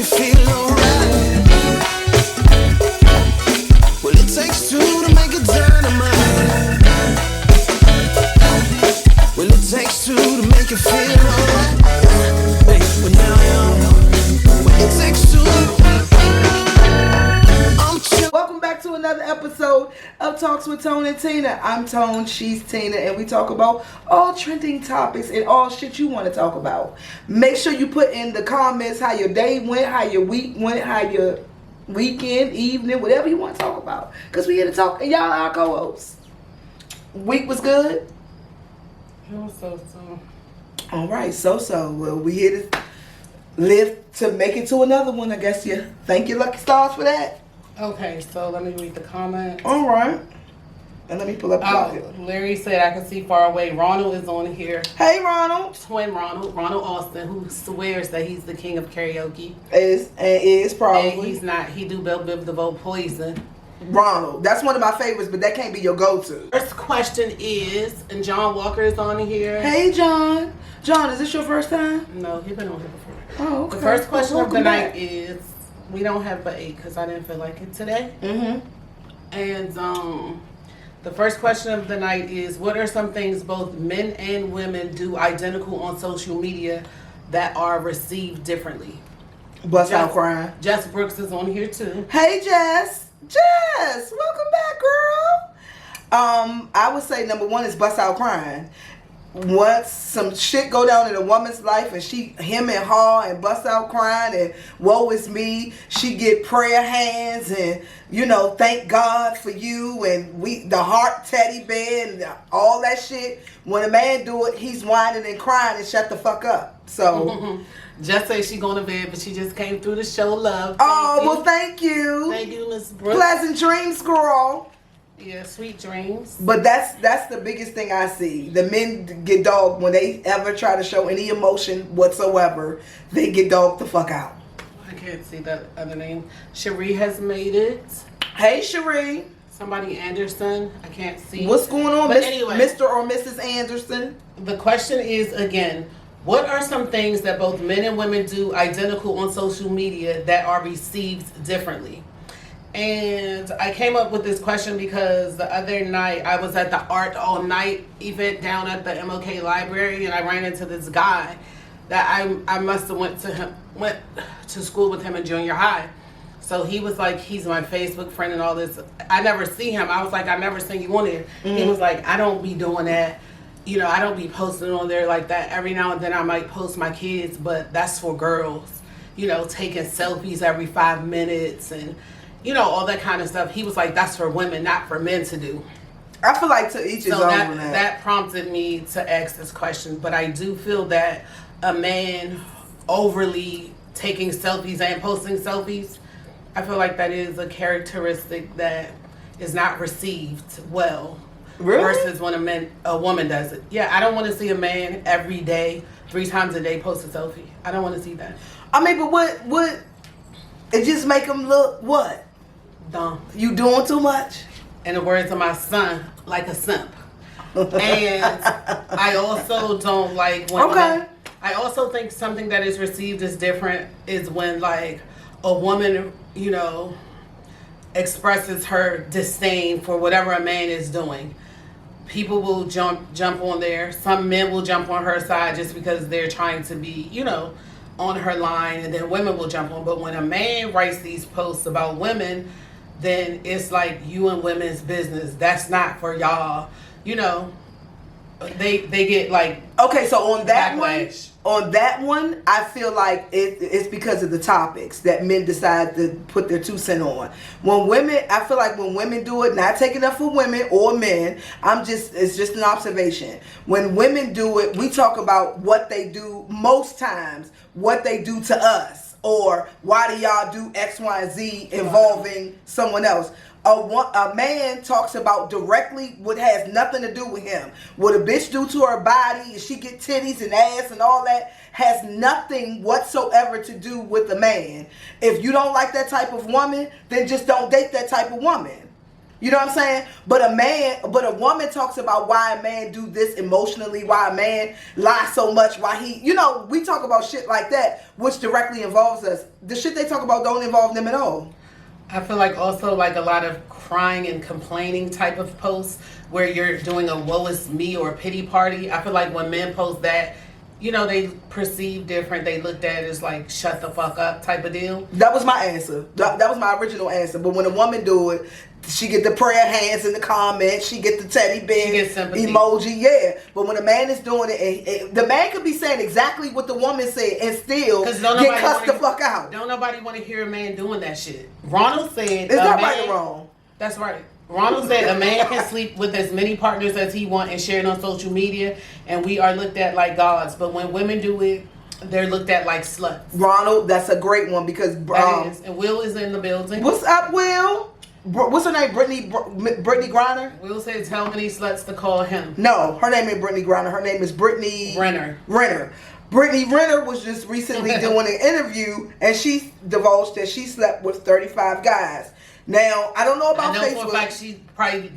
you feel alright. Well, it takes two to make a dynamite. Well, it takes two to make you feel alright. Hey, well, now I know. Well, it takes two. Welcome back to another episode of Talks with Tone and Teena. I'm Tone, she's Teena, and we talk about all trending topics and all shit you want to talk about. Make sure you put in the comments how your day went, how your week went, how your weekend, evening, whatever you want to talk about. Because we here to talk, and y'all are our co-hosts. Week was good? It was so. All right, so. Well, we here to live to make it to another one, I guess. Yeah. Thank you, Lucky Stars, for that. Okay, so let me read the comments. All right. And let me pull up the docket. Larry said, I can see far away. Ronald is on here. Hey, Ronald. Twin Ronald Austin, who swears that he's the king of karaoke. Is probably. And he's not. He do Bill the Vote Poison. Ronald. That's one of my favorites, but that can't be your go-to. First question is, and John Walker is on here. Hey, John. John, is this your first time? No, he's been on here before. Oh, okay. The first question of the back. night is, we don't have but 8 because I didn't feel like it today. Mm-hmm. And the first question of the night is, what are some things both men and women do identical on social media that are received differently? Bust out crying. Jess Brooks is on here too. Hey, Jess. Jess, welcome back, girl. I would say number one is bust out crying. Once some shit go down in a woman's life and she hem and haw and bust out crying and woe is me, she get prayer hands and thank God for you and the heart teddy bear and all that shit. When a man do it, he's whining and crying and shut the fuck up. So Just say she going to bed, but she just came through to show love. Thank you. Thank you, Miss Brooks. Pleasant dreams, girl. Yeah, sweet dreams. But that's the biggest thing I see. The men get dogged when they ever try to show any emotion whatsoever. They get dogged the fuck out. I can't see that other name. Cherie has made it. Hey, Cherie. Somebody Anderson. I can't see. What's going on, anyway, Mr. or Mrs. Anderson? The question is, again, what are some things that both men and women do identical on social media that are received differently? And I came up with this question because the other night I was at the Art All Night event down at the MLK Library, and I ran into this guy that I must have went to school with him in junior high. So he was like, he's my Facebook friend and all this. I never see him. I was like, I never seen you on there. Mm-hmm. He was like, I don't be doing that. I don't be posting on there like that. Every now and then I might post my kids, but that's for girls. Taking selfies every 5 minutes and all that kind of stuff. He was like, that's for women, not for men to do. I feel like to each his own. That prompted me to ask this question. But I do feel that a man overly taking selfies and posting selfies, I feel like that is a characteristic that is not received well. Really? Versus when a woman does it. Yeah, I don't want to see a man every day, 3 times a day, post a selfie. I don't want to see that. I mean, but what? It just make him look what? Dumb. You doing too much? In the words of my son, like a simp. And I also don't like when... Okay. I also think something that is received as different is when, like, a woman, expresses her disdain for whatever a man is doing. People will jump on there. Some men will jump on her side just because they're trying to be, on her line, and then women will jump on. But when a man writes these posts about women, then it's like you and women's business. That's not for y'all. They get like, okay, so on that backlash. one, I feel like it's because of the topics that men decide to put their 2 cents on. I feel like when women do it, not taking up for women or men, it's just an observation. When women do it, we talk about what they do most times, what they do to us, or why do y'all do X, Y, and Z involving someone else. A man talks about directly what has nothing to do with him. What a bitch do to her body, and she get titties and ass and all that, has nothing whatsoever to do with a man. If you don't like that type of woman, then just don't date that type of woman. You know what I'm saying? But a woman talks about why a man do this emotionally, why a man lie so much, why he, we talk about shit like that, which directly involves us. The shit they talk about don't involve them at all. I feel like also like a lot of crying and complaining type of posts where you're doing a woe is me or a pity party. I feel like when men post that, they perceive different. They looked at it as like shut the fuck up type of deal. That was my answer. That was my original answer. But when a woman do it, she get the prayer hands in the comments. She get the teddy bear emoji. Yeah. But when a man is doing it, and the man could be saying exactly what the woman said and still get cussed the fuck out. Don't nobody want to hear a man doing that shit. Ronald said, is that right or wrong? That's right. Ronald said a man can sleep with as many partners as he wants and share it on social media, and we are looked at like gods. But when women do it, they're looked at like sluts. Ronald, that's a great one because and Will is in the building. What's up, Will? What's her name? Brittany Griner? Will said, tell many sluts to call him. No, her name ain't Brittany Griner. Her name is Brittany Renner. Brittany Renner was just recently doing an interview, and she divulged that she slept with 35 guys. Now, I don't know about Facebook. I know for a fact she probably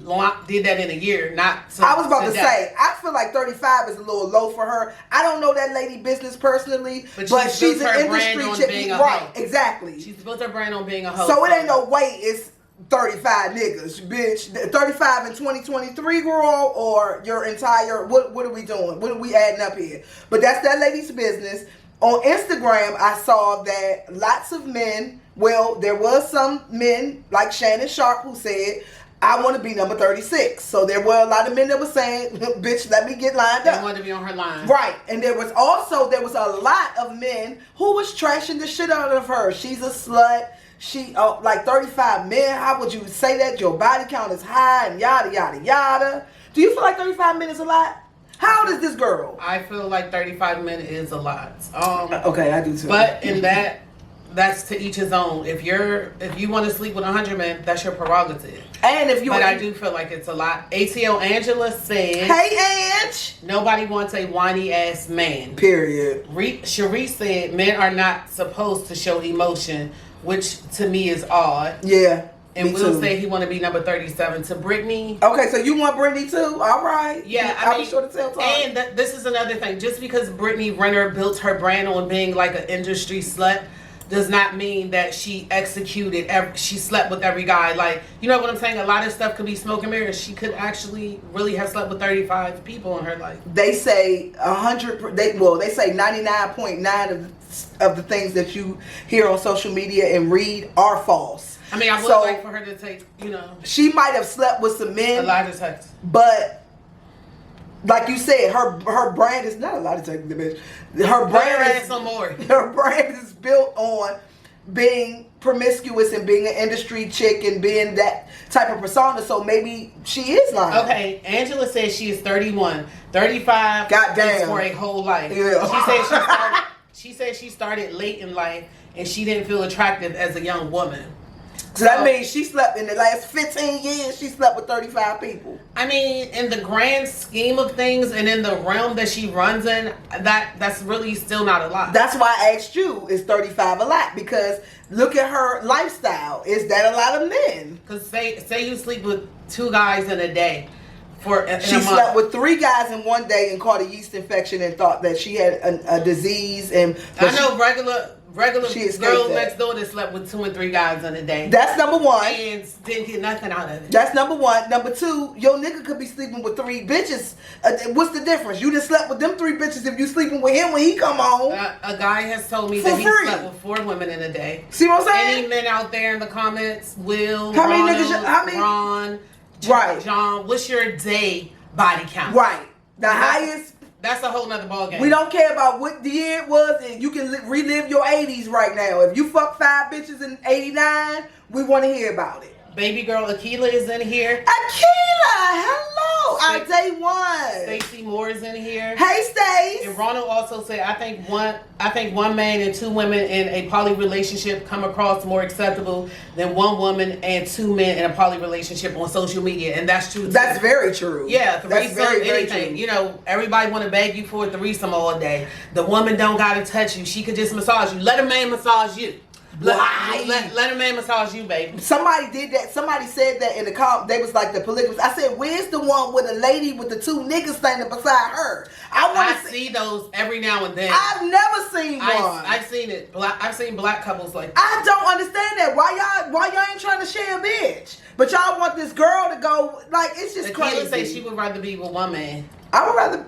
did that in a year, I was about to say, I feel like 35 is a little low for her. I don't know that lady business personally, but she's an industry chick. Right, exactly. She's built her brand on being a host. So it ain't no way it's 35 niggas, bitch. 35 in 2023, girl, or your entire, what are we doing? What are we adding up here? But that's that lady's business. On Instagram, I saw that lots of men, well, there was some men like Shannon Sharp who said, I want to be number 36. So there were a lot of men that were saying, bitch, let me get lined up. They wanted to be on her line. Right. And there was a lot of men who was trashing the shit out of her. She's a slut. She, like 35 men, how would you say that? Your body count is high and yada, yada, yada. Do you feel like 35 men is a lot? How old is this girl? I feel like 35 men is a lot. Okay, I do too. But in that's to each his own. If you want to sleep with 100 men, that's your prerogative. And if you, but I do feel like it's a lot. ATL Angela said, "Hey, Ange, nobody wants a whiny ass man." Period. Cherie said, "Men are not supposed to show emotion," which to me is odd. Yeah. And Will say he want to be number 37 to Brittany. Okay, so you want Brittany too? All right. Yeah, I'll be sure to tell Tom. And this is another thing. Just because Brittany Renner built her brand on being like an industry slut does not mean that she she slept with every guy. Like, you know what I'm saying? A lot of stuff could be smoke and mirrors. She could actually really have slept with 35 people in her life. They say 100. They say 99.9 of the things that you hear on social media and read are false. I mean, I would like for her to take, She might have slept with some men. A lie detector. But, like you said, her brand is not a lie detector, bitch. Her brand is some more. Her brand is built on being promiscuous and being an industry chick and being that type of persona. So maybe she is lying. Okay, Angela says she is 31. 35 Goddamn. is for a whole life. Yeah. She said she started late in life and she didn't feel attractive as a young woman. So that means she slept in the last 15 years, she slept with 35 people. I mean, in the grand scheme of things and in the realm that she runs in, that's really still not a lot. That's why I asked you, is 35 a lot? Because look at her lifestyle. Is that a lot of men? Because say you sleep with 2 guys in a day. She slept with 3 guys in one day and caught a yeast infection and thought that she had a disease. I know regular girls next door that slept with 2 and 3 guys in a day. That's number 1. And didn't get nothing out of it. That's number 1. Number 2, your nigga could be sleeping with 3 bitches. What's the difference? You just slept with them 3 bitches if you sleeping with him when he come home. A guy has told me that he slept with 4 women in a day. See what I'm saying? Any men out there in the comments, Will, Ron, right. John, what's your day body count? Right. The highest. That's a whole nother ballgame. We don't care about what the year it was, and you can relive your 80s right now. If you fuck 5 bitches in 89, we want to hear about it. Baby girl Akila is in here. Akila, hello. Our day 1. Stacey Moore is in here. Hey, Stace. And Ronald also said, I think one man and 2 women in a poly relationship come across more acceptable than 1 woman and 2 men in a poly relationship on social media, and that's true too. That's very true. Yeah, threesome, very, anything. very true. Everybody want to beg you for a threesome all day. The woman don't gotta touch you; she could just massage you. Let a man massage you. Let a man massage you, baby. Somebody did that. Somebody said that in the comment. They was like the polygamous. I said, "Where's the one with a lady with the two niggas standing beside her?" I see those every now and then. I've never seen one. I've seen it. I've seen black couples like that. I don't understand that. Why y'all ain't trying to share a bitch? But y'all want this girl to go like it's just crazy. Akila say she would rather be with one man. I would rather.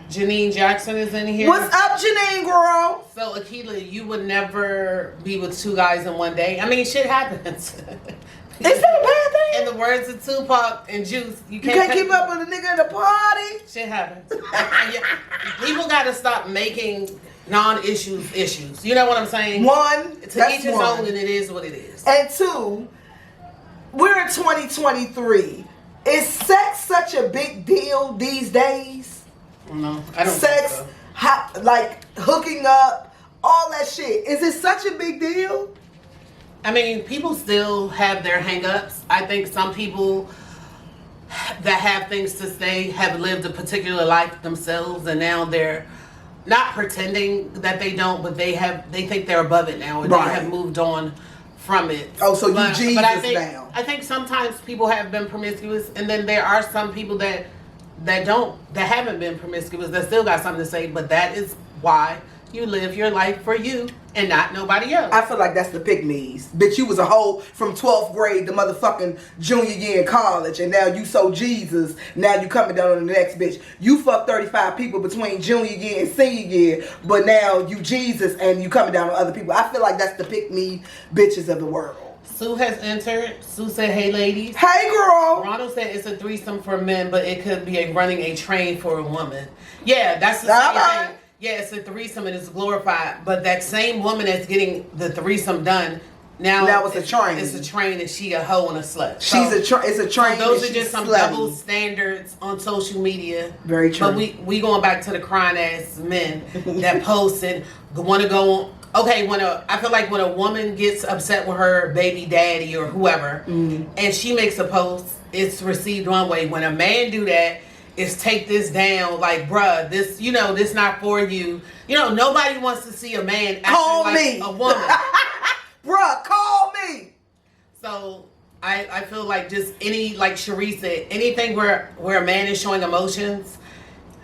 Janine Jackson is in here. What's up, Janine, girl? So Akila, you would never be with two guys in one day. I mean, shit happens. Is that a bad thing? In the words of Tupac and Juice, you can't keep up with a nigga at a party. Shit happens. People got to stop making non-issues issues. You know what I'm saying? One, to each his own, and it is what it is. And two, we're in 2023. Is sex such a big deal these days? No, I don't. Sex, think so. like hooking up, all that shit. Is it such a big deal? I mean, people still have their hang-ups. I think some people that have things to say have lived a particular life themselves, and now they're not pretending that they don't, but they think they're above it now, and they have moved on from it. Oh, so you Jesus now. I think sometimes people have been promiscuous, and then there are some people that haven't been promiscuous that still got something to say, but that is why you live your life for you and not nobody else. I feel like that's the pick-me's. Bitch, you was a hoe from 12th grade to motherfucking junior year in college, and now you so Jesus, now you coming down on the next bitch. You fucked 35 people between junior year and senior year, but now you Jesus and you coming down on other people. I feel like that's the pick-me bitches of the world. Sue has entered. Sue said, "Hey, ladies." Hey, girl. Ronald said it's a threesome for men, but it could be running a train for a woman. Yeah, that's the same thing. Yeah, it's a threesome and it's glorified, but that same woman that's getting the threesome done now it's a train. It's a train, and she a hoe and a slut. It's a train. So those are just some double standards on social media. Very true. But we going back to the crying ass men that post and want to go on. Okay, I feel like when a woman gets upset with her baby daddy or whoever, and she makes a post, it's received one way. When a man do that, it's take this down. Like, bruh, this not for you. You know, nobody wants to see a man acting like a woman. Bruh, call me. So I feel like just like Cherie said, anything where a man is showing emotions,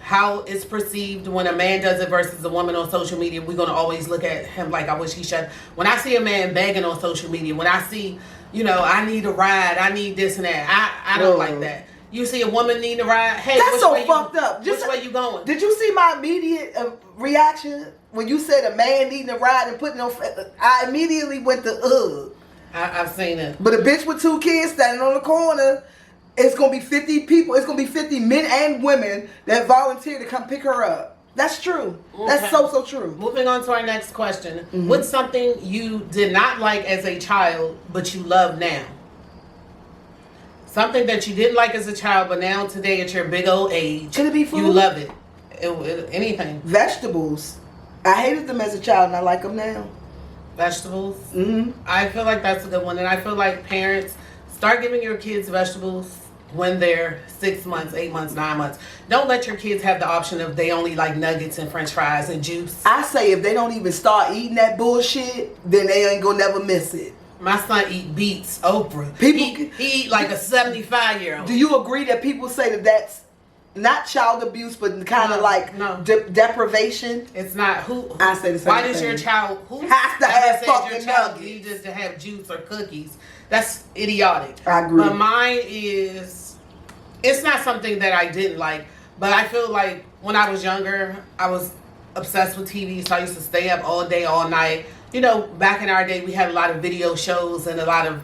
how it's perceived when a man does it versus a woman on social media, we're going to always look at him like, I wish he shut. When I see a man begging on social media, when I see, I need a ride, I need this and that, I don't like that. You see a woman need a ride, hey, that's so fucked up. Which way you going? Did you see my immediate reaction when you said a man needing a ride and putting on? I immediately went to ugh. I've seen it. But a bitch with two kids standing on the corner, it's gonna be 50 people. It's gonna be 50 men and women that volunteer to come pick her up. That's true. Okay. That's so true. Moving on to our next question. What's something you did not like as a child but you love now? Something that you didn't like as a child, but now today at your big old age, could it be food? You love it. Anything. Vegetables. I hated them as a child, and I like them now. Vegetables. I feel like that's a good one, and I feel like parents start giving your kids vegetables when they're 6 months, 8 months, 9 months. Don't let your kids have the option of they only like nuggets and French fries and juice. I say if they don't even start eating that bullshit, then they ain't gonna never miss it. My son eat beets, okra. He eat like a 75-year-old. Do you agree that people say that that's not child abuse, but kind of deprivation? It's not. Who I say the same Why thing. does your child has to have fucking nuggets? Need just to have juice or cookies? That's idiotic. I agree. But mine is. It's not something that I didn't like, but I feel like when I was younger, I was obsessed with TV, so I used to stay up all day, all night. Back in our day, we had a lot of video shows and a lot of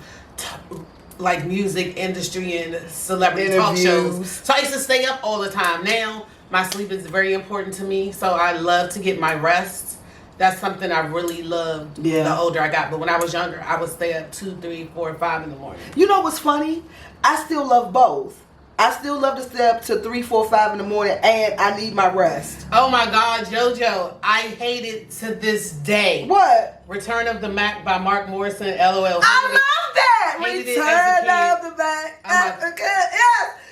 like music industry and celebrity talk shows. So I used to stay up all the time. Now, my sleep is very important to me, so I love to get my rest. That's something I really loved the older I got. But when I was younger, I would stay up 2, 3, 4, 5 in the morning. You know what's funny? I still love both. I still love to stay up to 3, 4, 5 in the morning, and I need my rest. Oh my God, JoJo, I hate it to this day. What? Return of the Mac by Mark Morrison, LOL. I love that. Return of the Mac. Yes.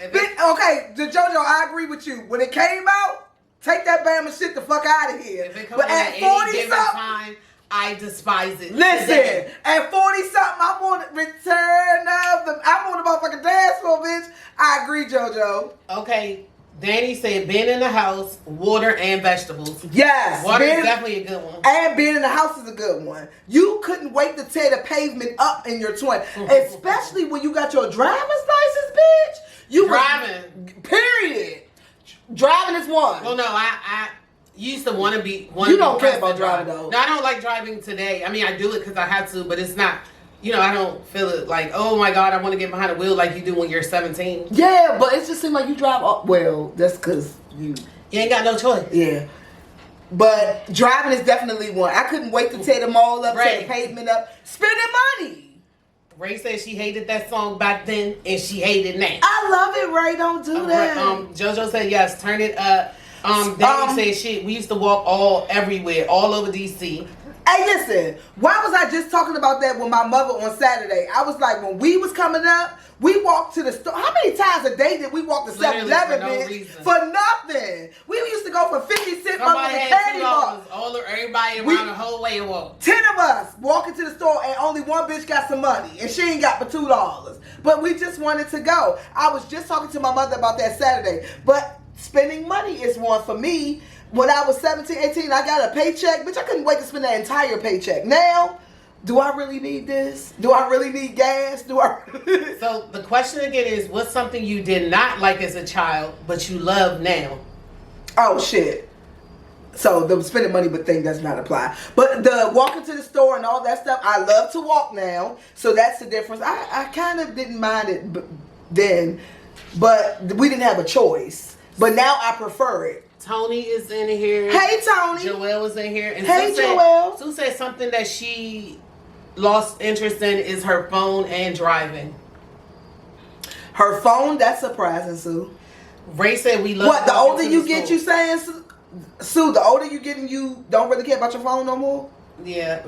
Okay, JoJo, I agree with you. When it came out, take that Bama shit the fuck out of here. If it comes at any given time, I despise it. Listen, today. at 40 something, I want return of the. I want a motherfucking dance floor, bitch. I agree, JoJo. Okay, Danny said being in the house, water and vegetables. Yes, Water is definitely a good one. And being in the house is a good one. You couldn't wait to tear the pavement up in your 20s, especially when you got your driver's license, bitch. You Driving. Period. Driving is one. Well, no, I used to want to be. You don't care about driving, though. No, I don't like driving today. I mean, I do it because I have to, but it's not. You know, I don't feel it like, oh my God, I want to get behind the wheel like you do when you're 17. Yeah, but it just seems like you drive up. Well, that's because you ain't got no choice. Yeah. But driving is definitely one. I couldn't wait to tear the mall up, tear the pavement up, spending money. Ray said she hated that song back then and she hated now. I love it, Ray. Don't do that. JoJo said yes, turn it up. Danny said shit. We used to walk everywhere, all over DC. Hey, listen, why was I just talking about that with my mother on Saturday? I was like, when we was coming up, we walked to the store. How many times a day did we walk to 7-Eleven, bitch? For nothing. We used to go for 50 cents motherfucking candy bars. Everybody around the whole way to walk. 10 of us walking to the store and only one bitch got some money. And she ain't got but $2. But we just wanted to go. I was just talking to my mother about that Saturday. But spending money is one for me. When I was 17, 18, I got a paycheck. Bitch, I couldn't wait to spend that entire paycheck. Now, do I really need this? Do I really need gas? So the question again is, what's something you did not like as a child, but you love now? Oh, shit. So the spending money but thing does not apply. But the walking to the store and all that stuff, I love to walk now. So that's the difference. I kind of didn't mind it then, but we didn't have a choice. But now I prefer it. Tony is in here. Hey, Tony. Joelle is in here. And hey, Joelle. Sue said something that she lost interest in is her phone and driving. Her phone? That's surprising, Sue. Ray said we love. What, the older you get, you saying, Sue, the older you get and you don't really care about your phone no more? Yeah.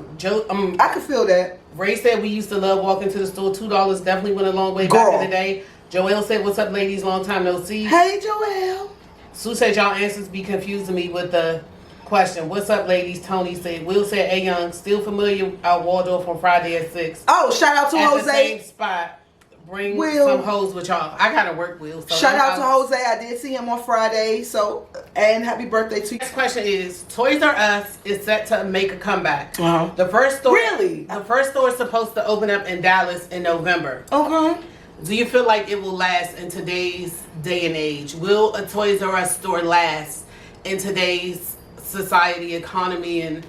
I could feel that. Ray said we used to love walking to the store. $2 definitely went a long way back in the day. Joelle said, what's up, ladies? Long time no see. Hey, Joelle. Sue said y'all answers be confusing me with the question. What's up, ladies? Tony said. Will said, hey, young, still familiar out Waldorf on Friday at 6. Oh, shout out to Jose. At the same spot. Bring some hoes with y'all. I gotta work, Will. So shout out to Jose. I did see him on Friday. So, and happy birthday to you. Next question is, Toys R Us is set to make a comeback. Uh-huh. The first store. Really? The first store is supposed to open up in Dallas in November. Okay. Do you feel like it will last in today's day and age? Will a Toys R Us store last in today's society, economy, and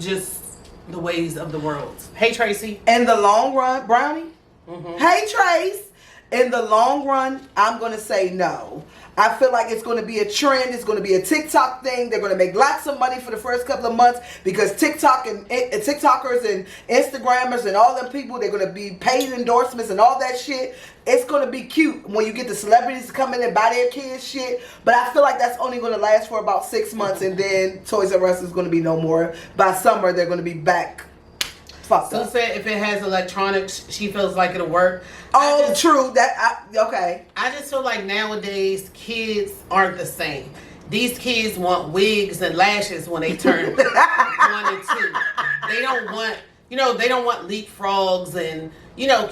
just the ways of the world? Hey, Tracy. In the long run, Brownie? Mm-hmm. Hey, Trace. In the long run, I'm going to say no. I feel like it's going to be a trend. It's going to be a TikTok thing. They're going to make lots of money for the first couple of months because TikTok and TikTokers and Instagrammers and all them people, they're going to be paid endorsements and all that shit. It's going to be cute when you get the celebrities to come in and buy their kids shit. But I feel like that's only going to last for about 6 months and then Toys R Us is going to be no more. By summer, they're going to be back. Sue said if it has electronics, she feels like it'll work. Oh, true. Okay. I just feel like nowadays kids aren't the same. These kids want wigs and lashes when they turn 1 and 2. They don't want, they don't want leapfrogs and,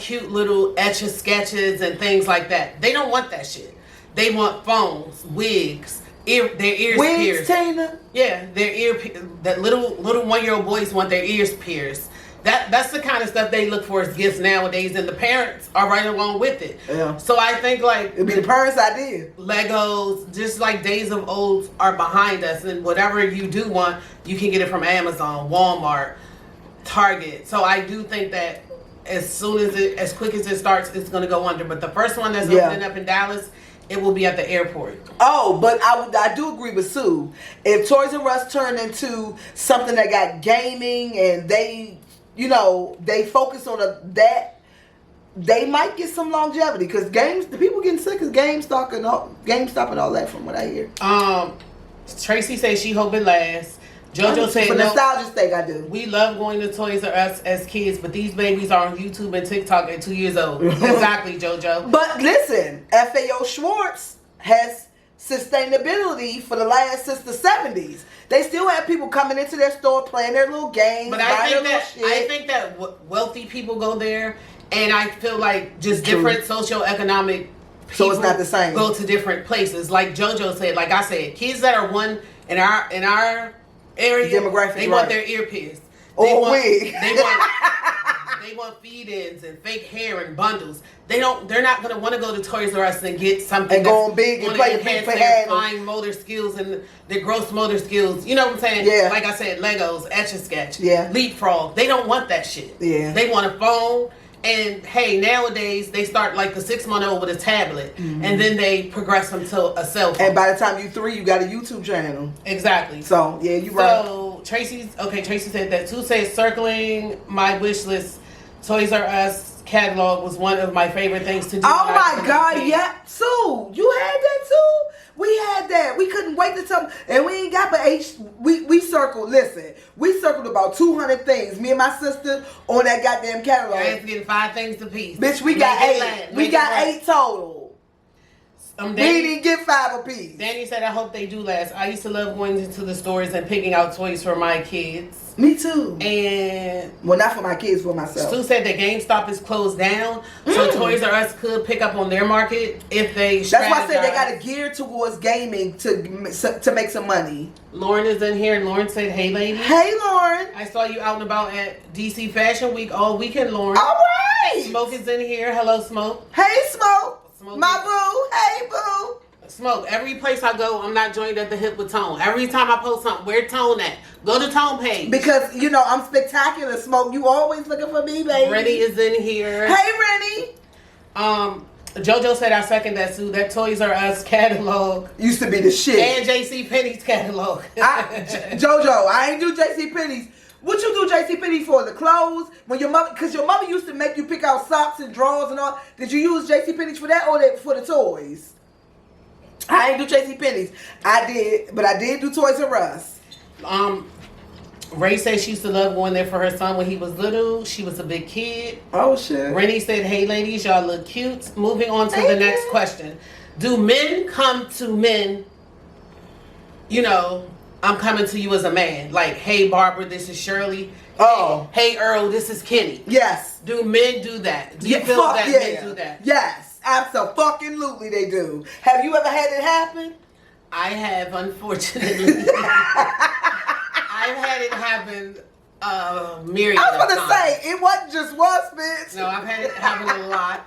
cute little etch-a-sketches and things like that. They don't want that shit. They want phones, wigs, their ears wigs, pierced. Tina? Yeah, that little 1-year-old boys want their ears pierced. That's the kind of stuff they look for as gifts nowadays, and the parents are right along with it. Yeah. So I think it'd be the parents' idea. Legos, just like days of old, are behind us, and whatever you do want, you can get it from Amazon, Walmart, Target. So I do think that as quick as it starts, it's going to go under. But the first one that's opening up in Dallas, it will be at the airport. Oh, but I do agree with Sue. If Toys R Us turned into something that got gaming and they focus on that, they might get some longevity because the people getting sick of GameStop and all that from what I hear. Tracy says she hope it lasts. JoJo said for nostalgia's sake, I do. We love going to Toys R Us as kids, but these babies are on YouTube and TikTok at 2 years old. Exactly, JoJo. But listen, FAO Schwartz has sustainability for the last since the 70s. They still have people coming into their store playing their little games. But I think that wealthy people go there, and I feel like just different socioeconomic people so it's not the same. Go to different places. Like JoJo said, like I said, kids that are one in our area, demographic, they want their ear pierced. They want feed-ins and fake hair and bundles. They're not gonna want to go to Toys R Us and get something and go big and play enhance their fine motor skills and their gross motor skills. You know what I'm saying? Yeah. Like I said, Legos, Etch-a-Sketch, yeah, Leapfrog. They don't want that shit. Yeah. They want a phone. And hey, nowadays they start like the 6-month-old with a tablet, and then they progress them to a cell phone. And by the time you 3, you got a YouTube channel. Exactly. So yeah, you right. So Tracy said that. Sue said circling my wish list, Toys R Us catalog was one of my favorite things to do. Oh my God, yeah, Sue, you had that too. We had that. We couldn't wait to tell, and we ain't got but we circled. Listen, we circled about 200 things. Me and my sister on that goddamn catalog. I was getting 5 things apiece. Bitch, we got 8. We got 8 total. We didn't get 5 apiece. Danny said, "I hope they do last. I used to love going into the stores and picking out toys for my kids." Me too. And well, not for my kids, for myself. Stu said that GameStop is closed down, so Toys R Us could pick up on their market if they. That's why I said they got to gear towards gaming to make some money. Lauren is in here, and Lauren said, "Hey, lady." Hey, Lauren. I saw you out and about at DC Fashion Week all weekend, Lauren. All right. Smoke is in here. Hello, Smoke. Hey, Smoke. Smoke my boo. Hey, boo. Smoke. Every place I go, I'm not joined at the hip with Tone. Every time I post something, where Tone at? Go to Tone page. Because, you know, I'm spectacular, Smoke. You always looking for me, baby. Rennie is in here. Hey, Rennie. JoJo said, I second that, Sue. That Toys R Us catalog used to be the shit. And JCPenney's catalog. JoJo, I ain't do JCPenney's. What you do JCPenney for? The clothes? When your mother, because your mother used to make you pick out socks and drawers and all. Did you use JCPenney's for that or for the toys? I ain't do JCPenney's. I did, but I did do Toys R Us. Ray said she used to love going there for her son when he was little. She was a big kid. Oh, shit. Rennie said, hey, ladies, y'all look cute. Moving on to the next question. Do men come to men, you know, I'm coming to you as a man. Like, hey, Barbara, this is Shirley. Oh. Hey, Earl, this is Kenny. Yes. Do men do that? Do you feel that men do that? Yes. Absolutely they do. Have you ever had it happen? I have, unfortunately. I've had it happen myriad I was of going to times. say, it wasn't just once, bitch. No, I've had it happen a lot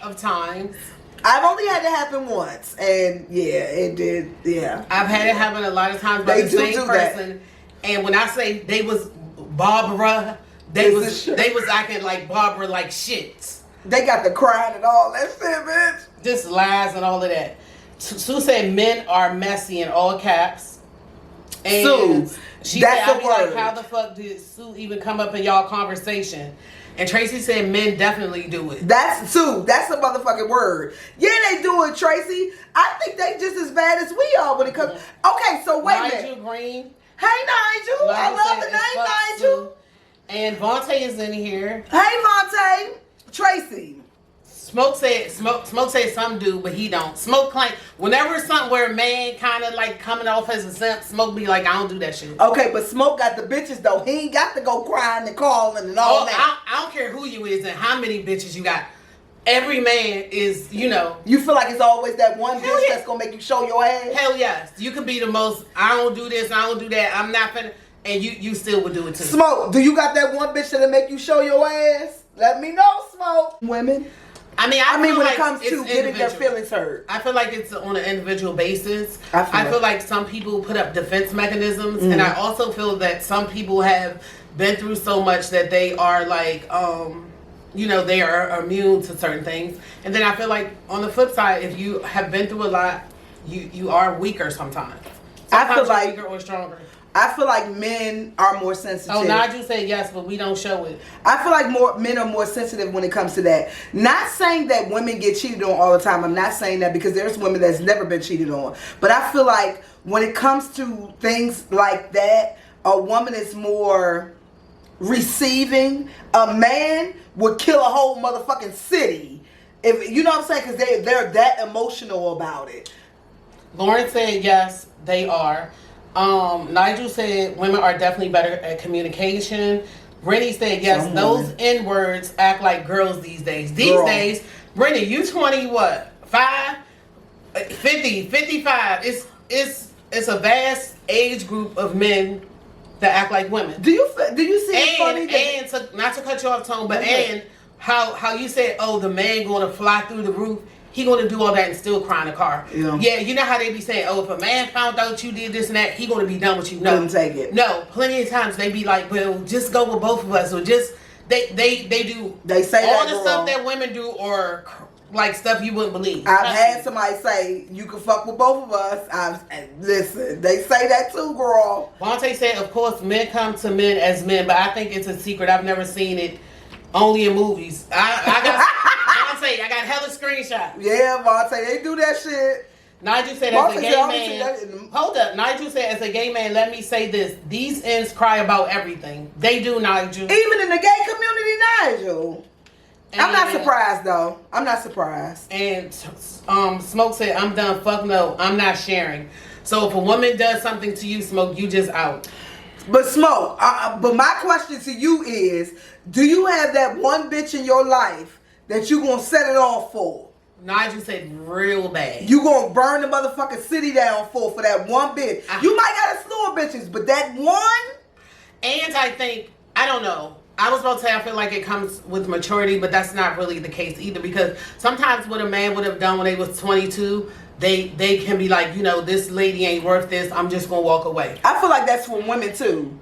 of times. I've only had it happen once, and yeah, it did. Yeah, I've had it happen a lot of times by the same person. That. And when I say they was Barbara, they was acting like Barbara like shit. They got the crying and all that shit, bitch. Just lies and all of that. Sue said men are messy in all caps. And Sue, she that's said, a I be word. like, how the fuck did Sue even come up in y'all conversation? And Tracy said men definitely do it. That's Sue. That's a motherfucking word. Yeah, they do it, Tracy. I think they just as bad as we are when it comes. Okay, so wait a minute. Nigel Green. Hey, Nigel. I love the name Nigel. And Vontae is in here. Hey, Vontae. Tracy. Smoke said some do, but he don't. Smoke claim whenever it's something where a man kind of like coming off as a simp, Smoke be like, I don't do that shit. Okay, but Smoke got the bitches though. He ain't got to go crying and calling and all that. I don't care who you is and how many bitches you got. Every man is, you know. You feel like it's always that one bitch that's gonna make you show your ass? Hell yes. You can be the most, I don't do this, I don't do that, I'm not finna, and you still would do it too. Smoke, do you got that one bitch that'll make you show your ass? Let me know, Smoke. Women? I mean, when like it comes to getting their feelings hurt. I feel like it's on an individual basis. I feel like some people put up defense mechanisms, and I also feel that some people have been through so much that they are like, you know, they are immune to certain things. And then I feel like on the flip side, if you have been through a lot, you are weaker sometimes. I feel like weaker or stronger. I feel like men are more sensitive. Oh, Nigel said yes, but we don't show it. I feel like men are more sensitive when it comes to that. Not saying that women get cheated on all the time. I'm not saying that because there's women that's never been cheated on. But I feel like when it comes to things like that, a woman is more receiving. A man would kill a whole motherfucking city. If you know what I'm saying? Because they're that emotional about it. Lauren said yes, they are. Nigel said women are definitely better at communication. Rennie said yes, Some those women. N words act like girls these days. These Girl. days, Rennie, you 20 what? 5? 50, 55. It's a vast age group of men that act like women. Do you see it funny that Not to cut you off, Tone, but Okay. and how you said, oh, the man going to fly through the roof. He going to do all that and still cry in the car. Yeah. You know how they be saying, oh, if a man found out you did this and that, he going to be done with you. No, Couldn't take it. No, plenty of times they be like, well, just go with both of us, or just they do. They say all that, the girl. stuff that women do, or like stuff you wouldn't believe. I've had somebody say you can fuck with both of us. Listen, they say that too, girl. Vontae said, of course, men come to men as men, but I think it's a secret. I've never seen it only in movies. I got Vontae, I got hella screenshots. Yeah, Vontae, they do that shit. Nigel said, as a Vontae gay said, I only see man, that in- hold up. Nigel said, as a gay man, let me say this. These ends cry about everything. They do, Nigel. Even in the gay community, Nigel. I'm not And- surprised though. I'm not surprised. And Smoke said, I'm done. Fuck no. I'm not sharing. So if a woman does something to you, Smoke, you just out. But Smoke, but my question to you is, do you have that one bitch in your life that you gonna set it off for? Nigel said real bad. You gonna burn the motherfucking city down for that one bitch. You might got a slew of bitches, but that one? And I think, I don't know. I was about to say I feel like it comes with maturity, but that's not really the case either, because sometimes what a man would have done when they was 22, they can be like, you know, this lady ain't worth this. I'm just gonna walk away. I feel like that's for women too.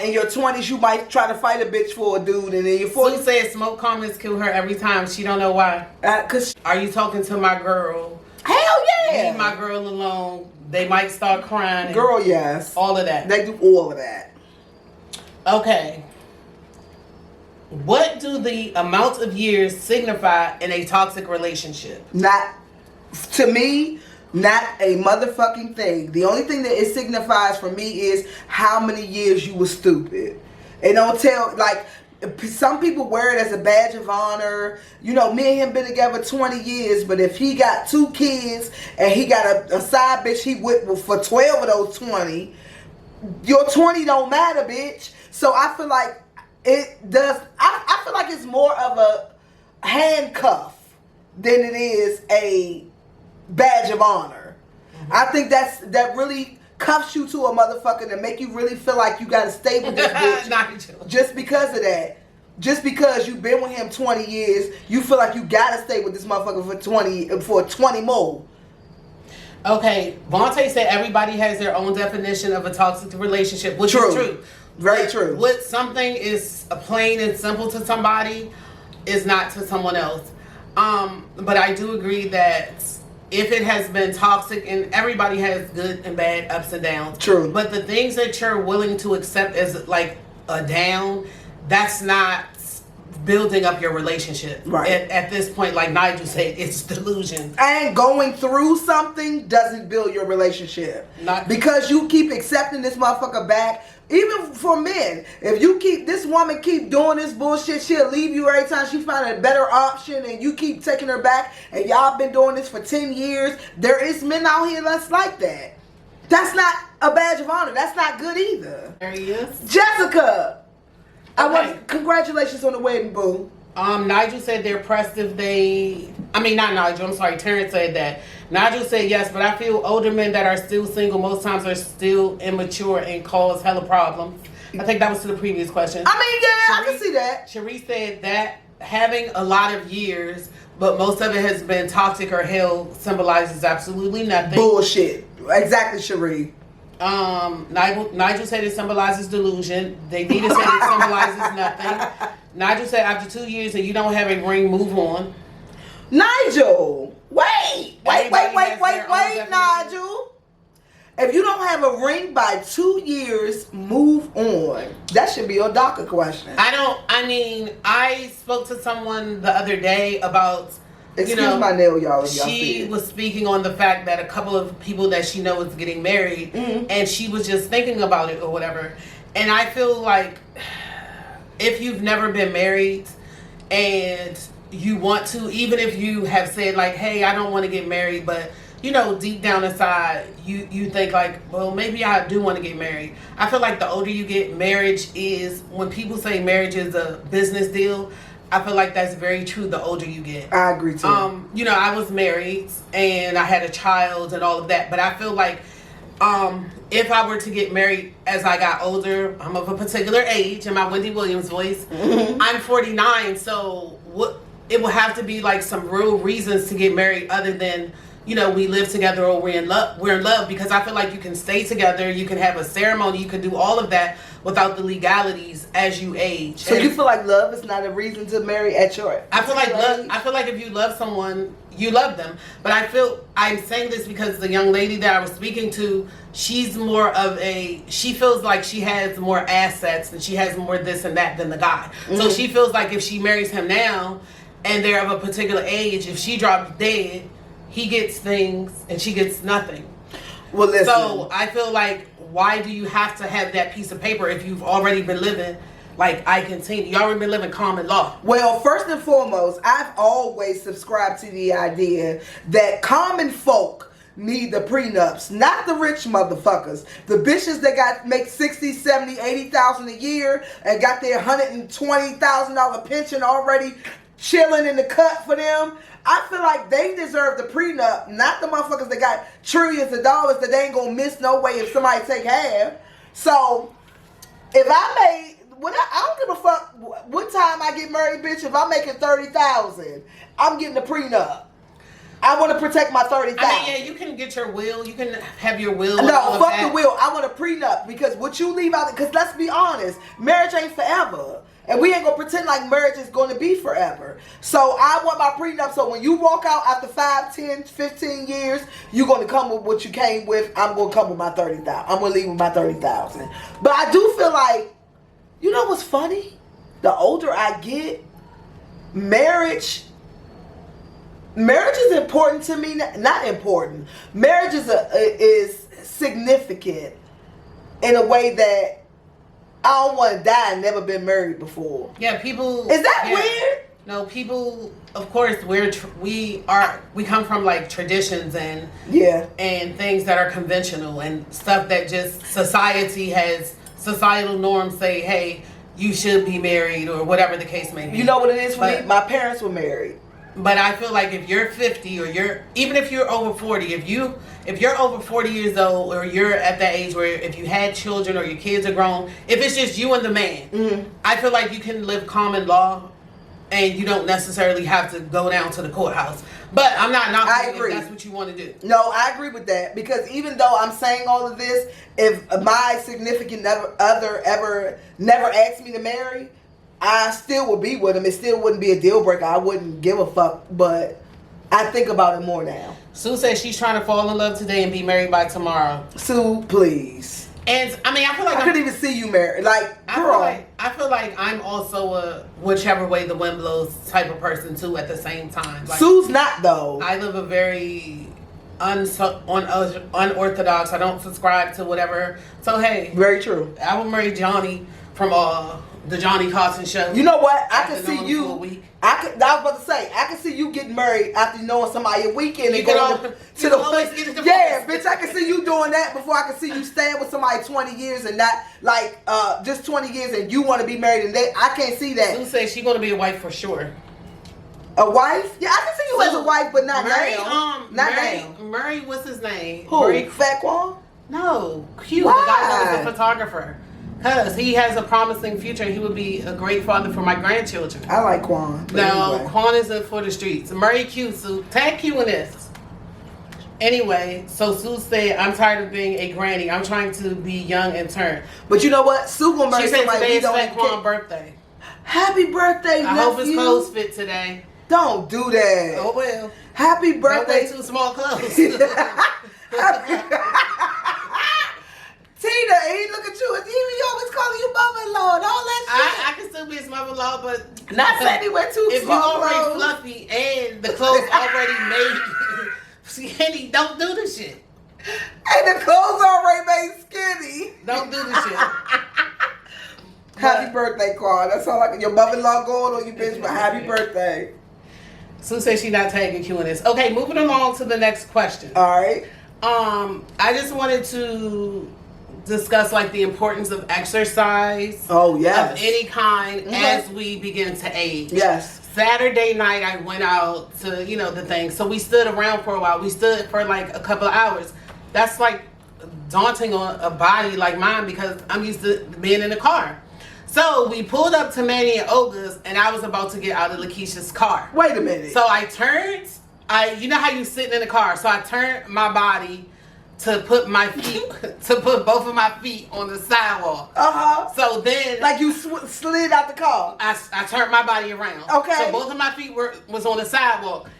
In your 20s, you might try to fight a bitch for a dude, and in your Sue 40s, said smoke comments kill her every time. She don't know why. cause Are you talking to my girl? hell yeah, Leave my girl alone. They might start crying. girl, yes, All of that. they do all of that. Okay. What do the amount of years signify in a toxic relationship? Not to me, not a motherfucking thing. The only thing that it signifies for me is how many years you were stupid. It don't tell, like, some people wear it as a badge of honor. You know, me and him been together 20 years, but if he got 2 kids and he got a side bitch he with for 12 of those 20, your 20 don't matter, bitch. So I feel like it does. I feel like it's more of a handcuff than it is a badge of honor. I think that really cuffs you to a motherfucker to make you really feel like you gotta stay with this bitch Nigel. just because of that. Just because you've been with him 20 years, you feel like you gotta stay with this motherfucker for 20 more. Okay, Vontae said everybody has their own definition of a toxic relationship, which True. is true. Very true. What something is plain and simple to somebody is not to someone else. But I do agree that if it has been toxic, and everybody has good and bad ups and downs. True. But the things that you're willing to accept as like a down, that's not building up your relationship. Right. At this point, like Nigel said, it's delusion. And going through something doesn't build your relationship. Not- because you keep accepting this motherfucker back. Even for men, if you keep this woman keep doing this bullshit, she'll leave you every time she find a better option, and you keep taking her back, and y'all been doing this for 10 years. There is men out here that's like that. That's not a badge of honor. That's not good either. There he is. Jessica, Okay. Congratulations on the wedding, boo. Nigel said they're pressed if they... I mean, not Nigel. I'm sorry. Terrence said that. Nigel said yes, but I feel older men that are still single most times are still immature and cause hella problems. I think that was to the previous question. I mean, yeah, I can see that. Cherie said that having a lot of years, but most of it has been toxic or hell, symbolizes absolutely nothing. Bullshit. Exactly, Cherie. Nigel said it symbolizes delusion. Davida said it symbolizes nothing. Nigel said after 2 years and you don't have a ring, move on. Nigel, wait, Everybody has their own definition. Nigel. If you don't have a ring by 2 years, move on. That should be your DACA question. I spoke to someone the other day about, Excuse my nail, y'all. If y'all see she it. was speaking on the fact that a couple of people that she knows is getting married, and she was just thinking about it or whatever. And I feel like if you've never been married and you want to, even if you have said like, hey, I don't want to get married, but deep down inside, you think like, well, maybe I do want to get married. I feel like the older you get, marriage is, when people say marriage is a business deal, I feel like that's very true the older you get. I agree too. I was married and I had a child and all of that, but I feel like if I were to get married as I got older, I'm of a particular age, in my Wendy Williams voice, I'm 49, so it will have to be like some real reasons to get married other than, we live together or we're in love, because I feel like you can stay together, you can have a ceremony, you can do all of that without the legalities as you age. So you feel like love is not a reason to marry at your I feel like if you love someone, you love them. But I'm saying this because the young lady that I was speaking to, she's more of she feels like she has more assets and she has more this and that than the guy. So she feels like if she marries him now and they're of a particular age, if she drops dead, he gets things and she gets nothing. Well, listen. So I feel like, why do you have to have that piece of paper if you've already been living like I continue? You already been living common law. Well, first and foremost, I've always subscribed to the idea that common folk need the prenups, not the rich motherfuckers. The bitches that make 60, 70, 80,000 a year and got their $120,000 pension already chilling in the cut for them. I feel like they deserve the prenup, not the motherfuckers that got trillions of dollars that they ain't gonna miss no way if somebody take half. So, if I don't give a fuck what time I get married, bitch. If I'm making $30,000, I'm getting a prenup. I want to protect my $30,000. I mean, yeah, you can get your will. You can have your will. No, fuck the will. I want a prenup because what you leave out. Because let's be honest, marriage ain't forever. And we ain't gonna pretend like marriage is gonna be forever. So I want my prenup. So when you walk out after 5, 10, 15 years, you're gonna come with what you came with. I'm gonna come with my $30,000. I'm gonna leave with my $30,000. But I do feel like, you know what's funny? The older I get, marriage is important to me. Not important. Marriage is significant in a way that I don't want to die and never been married before. Yeah, people. Is that weird? No, people. Of course, we come from like traditions and things that are conventional and stuff that just societal norms say, hey, you should be married or whatever the case may be. You know what it is for me? My parents were married. But I feel like if you're 50 or even if you're over 40, if you're over 40 years old or you're at that age where if you had children or your kids are grown, if it's just you and the man, I feel like you can live common law and you don't necessarily have to go down to the courthouse. But I'm not knocking if that's what you want to do. No, I agree with that because even though I'm saying all of this, if my significant other ever never asked me to marry, I still would be with him. It still wouldn't be a deal breaker. I wouldn't give a fuck, but I think about it more now. Sue says she's trying to fall in love today and be married by tomorrow. Sue, please. And I mean, I feel like I couldn't even see you married. Like, girl. I feel like I'm also a whichever way the wind blows type of person too. At the same time, like, Sue's not though. I live a very unorthodox. I don't subscribe to whatever. So hey, very true. I will marry Johnny from the Johnny Carson show. You know what? I can see you. I was about to say, I can see you getting married after knowing somebody a weekend and going to the always get a divorce. Yeah, bitch, I can see you doing that before I can see you staying with somebody 20 years and not like just 20 years and you want to be married and I can't see that. Sue says she's going to be a wife for sure. A wife? Yeah, I can see you as a wife, but not now. Murray, what's his name? Who? Murray Fat Quan? No, Q, Why? the guy that was a photographer. Because he has a promising future and he would be a great father for my grandchildren. I like Quan. No, anyway. Quan isn't for the streets. Murray Q, Sue. Tag Q in this. Anyway, so Sue said, I'm tired of being a granny. I'm trying to be young and turn. But you know what? Sue gonna marry somebody today is Fat Quan's birthday. Happy birthday, I hope his clothes fit today. Don't do that. Oh, well. Happy birthday. Don't wear too small clothes. Tina, he look at you. He always calling you mother-in-law and all that shit. I can still be his mother-in-law, but not saying he wear too if small you already clothes. Fluffy and the clothes already made, skinny, don't do this shit. And the clothes already made skinny. Don't do this shit. Happy birthday, Quan. That's all I can. Your mother-in-law going on you, bitch, but happy birthday. Sue says she's not tagging Q in this. Okay, moving along to the next question. All right. I just wanted to discuss like the importance of exercise. Oh, yes. Of any kind as we begin to age. Yes. Saturday night I went out to, the thing. So we stood around for a while. We stood for like a couple of hours. That's like daunting on a body like mine because I'm used to being in the car. So we pulled up to Manny and Olga's and I was about to get out of Lakeisha's car. Wait a minute. So I turned, you know how you sitting in the car. So I turned my body to put both of my feet on the sidewalk. So then, like you slid out the car. I turned my body around. Okay. So both of my feet was on the sidewalk.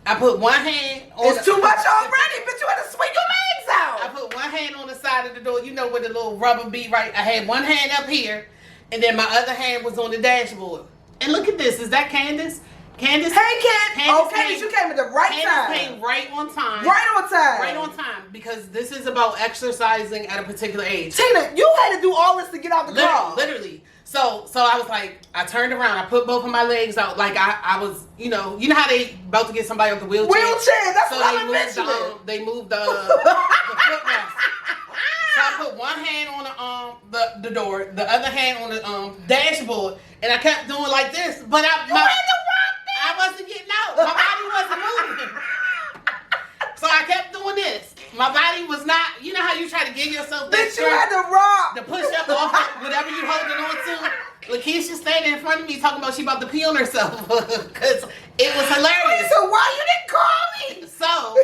I put one hand on. It's too much already, bitch. You had to swing your legs out. I put one hand on the side of the door. You know where the little rubber beat, right? I had one hand up here, and then my other hand was on the dashboard. And look at this. Is that Candace? Candace. Hey, Candace, you came at the right time. Candace came right on time. Right on time. Right on time because this is about exercising at a particular age. Tina, you had to do all this to get out the car. Literally. So I was like, I turned around, I put both of my legs out, like I was, you know how they about to get somebody off the wheelchair. That's so what I'm mentioning. They moved the footrest. So I put one hand on the door, the other hand on the dashboard, and I kept doing like this, but I wasn't getting out. My body wasn't moving. So I kept doing this. My body was not, you know how you try to give yourself that Bitch, you had to rock. to push up off of whatever you holding on to. Lakeisha standing in front of me talking about she about to pee on herself because it was hilarious. So why you didn't call me? So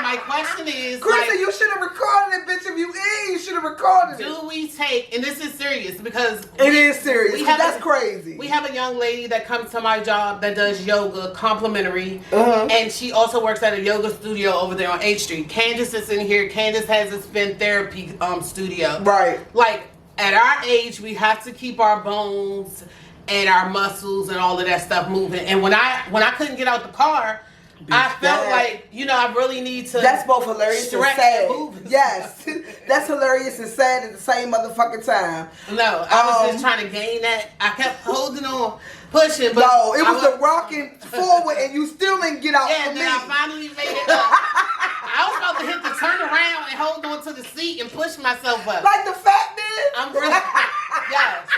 my question is, Krista, you should have recorded it, bitch. If you should have recorded it. Do we take, and this is serious because it is serious. That's crazy. We have a young lady that comes to my job that does yoga, complimentary, and she also works at a yoga studio over there on 8th Street. Candace is in here. Candace has a spin therapy studio. Right. Like, at our age, we have to keep our bones and our muscles and all of that stuff moving. And when I couldn't get out the car, I felt like, I really need to. That's both hilarious and sad. Yes. That's hilarious and sad at the same motherfucking time. No, I was just trying to gain that. I kept holding on, pushing. But no, it was the rocking forward and you still didn't get out for me. Yeah, then I finally made it up. I was about to hit the turn around and hold on to the seat and push myself up. Like the fat did? I'm really, yes.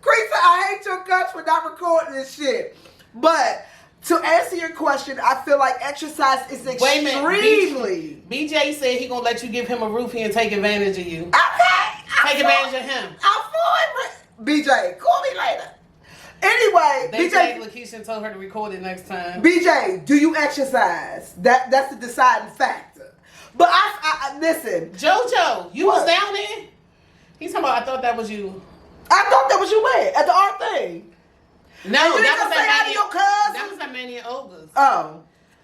Krista, I hate your guts for not recording this shit. But to answer your question, I feel like exercise is extremely. BJ said he gonna let you give him a roofie and take advantage of you. Okay. Take advantage of him. I'm for it. BJ, call me later. Anyway, they BJ, Lakeisha and told her to record it next time. BJ, do you exercise? That's the deciding factor. But I listen. JoJo, you was down there. He's talking about. I thought that was you. I thought that was you at the art thing. No, that was at Manny and Olga's. Oh.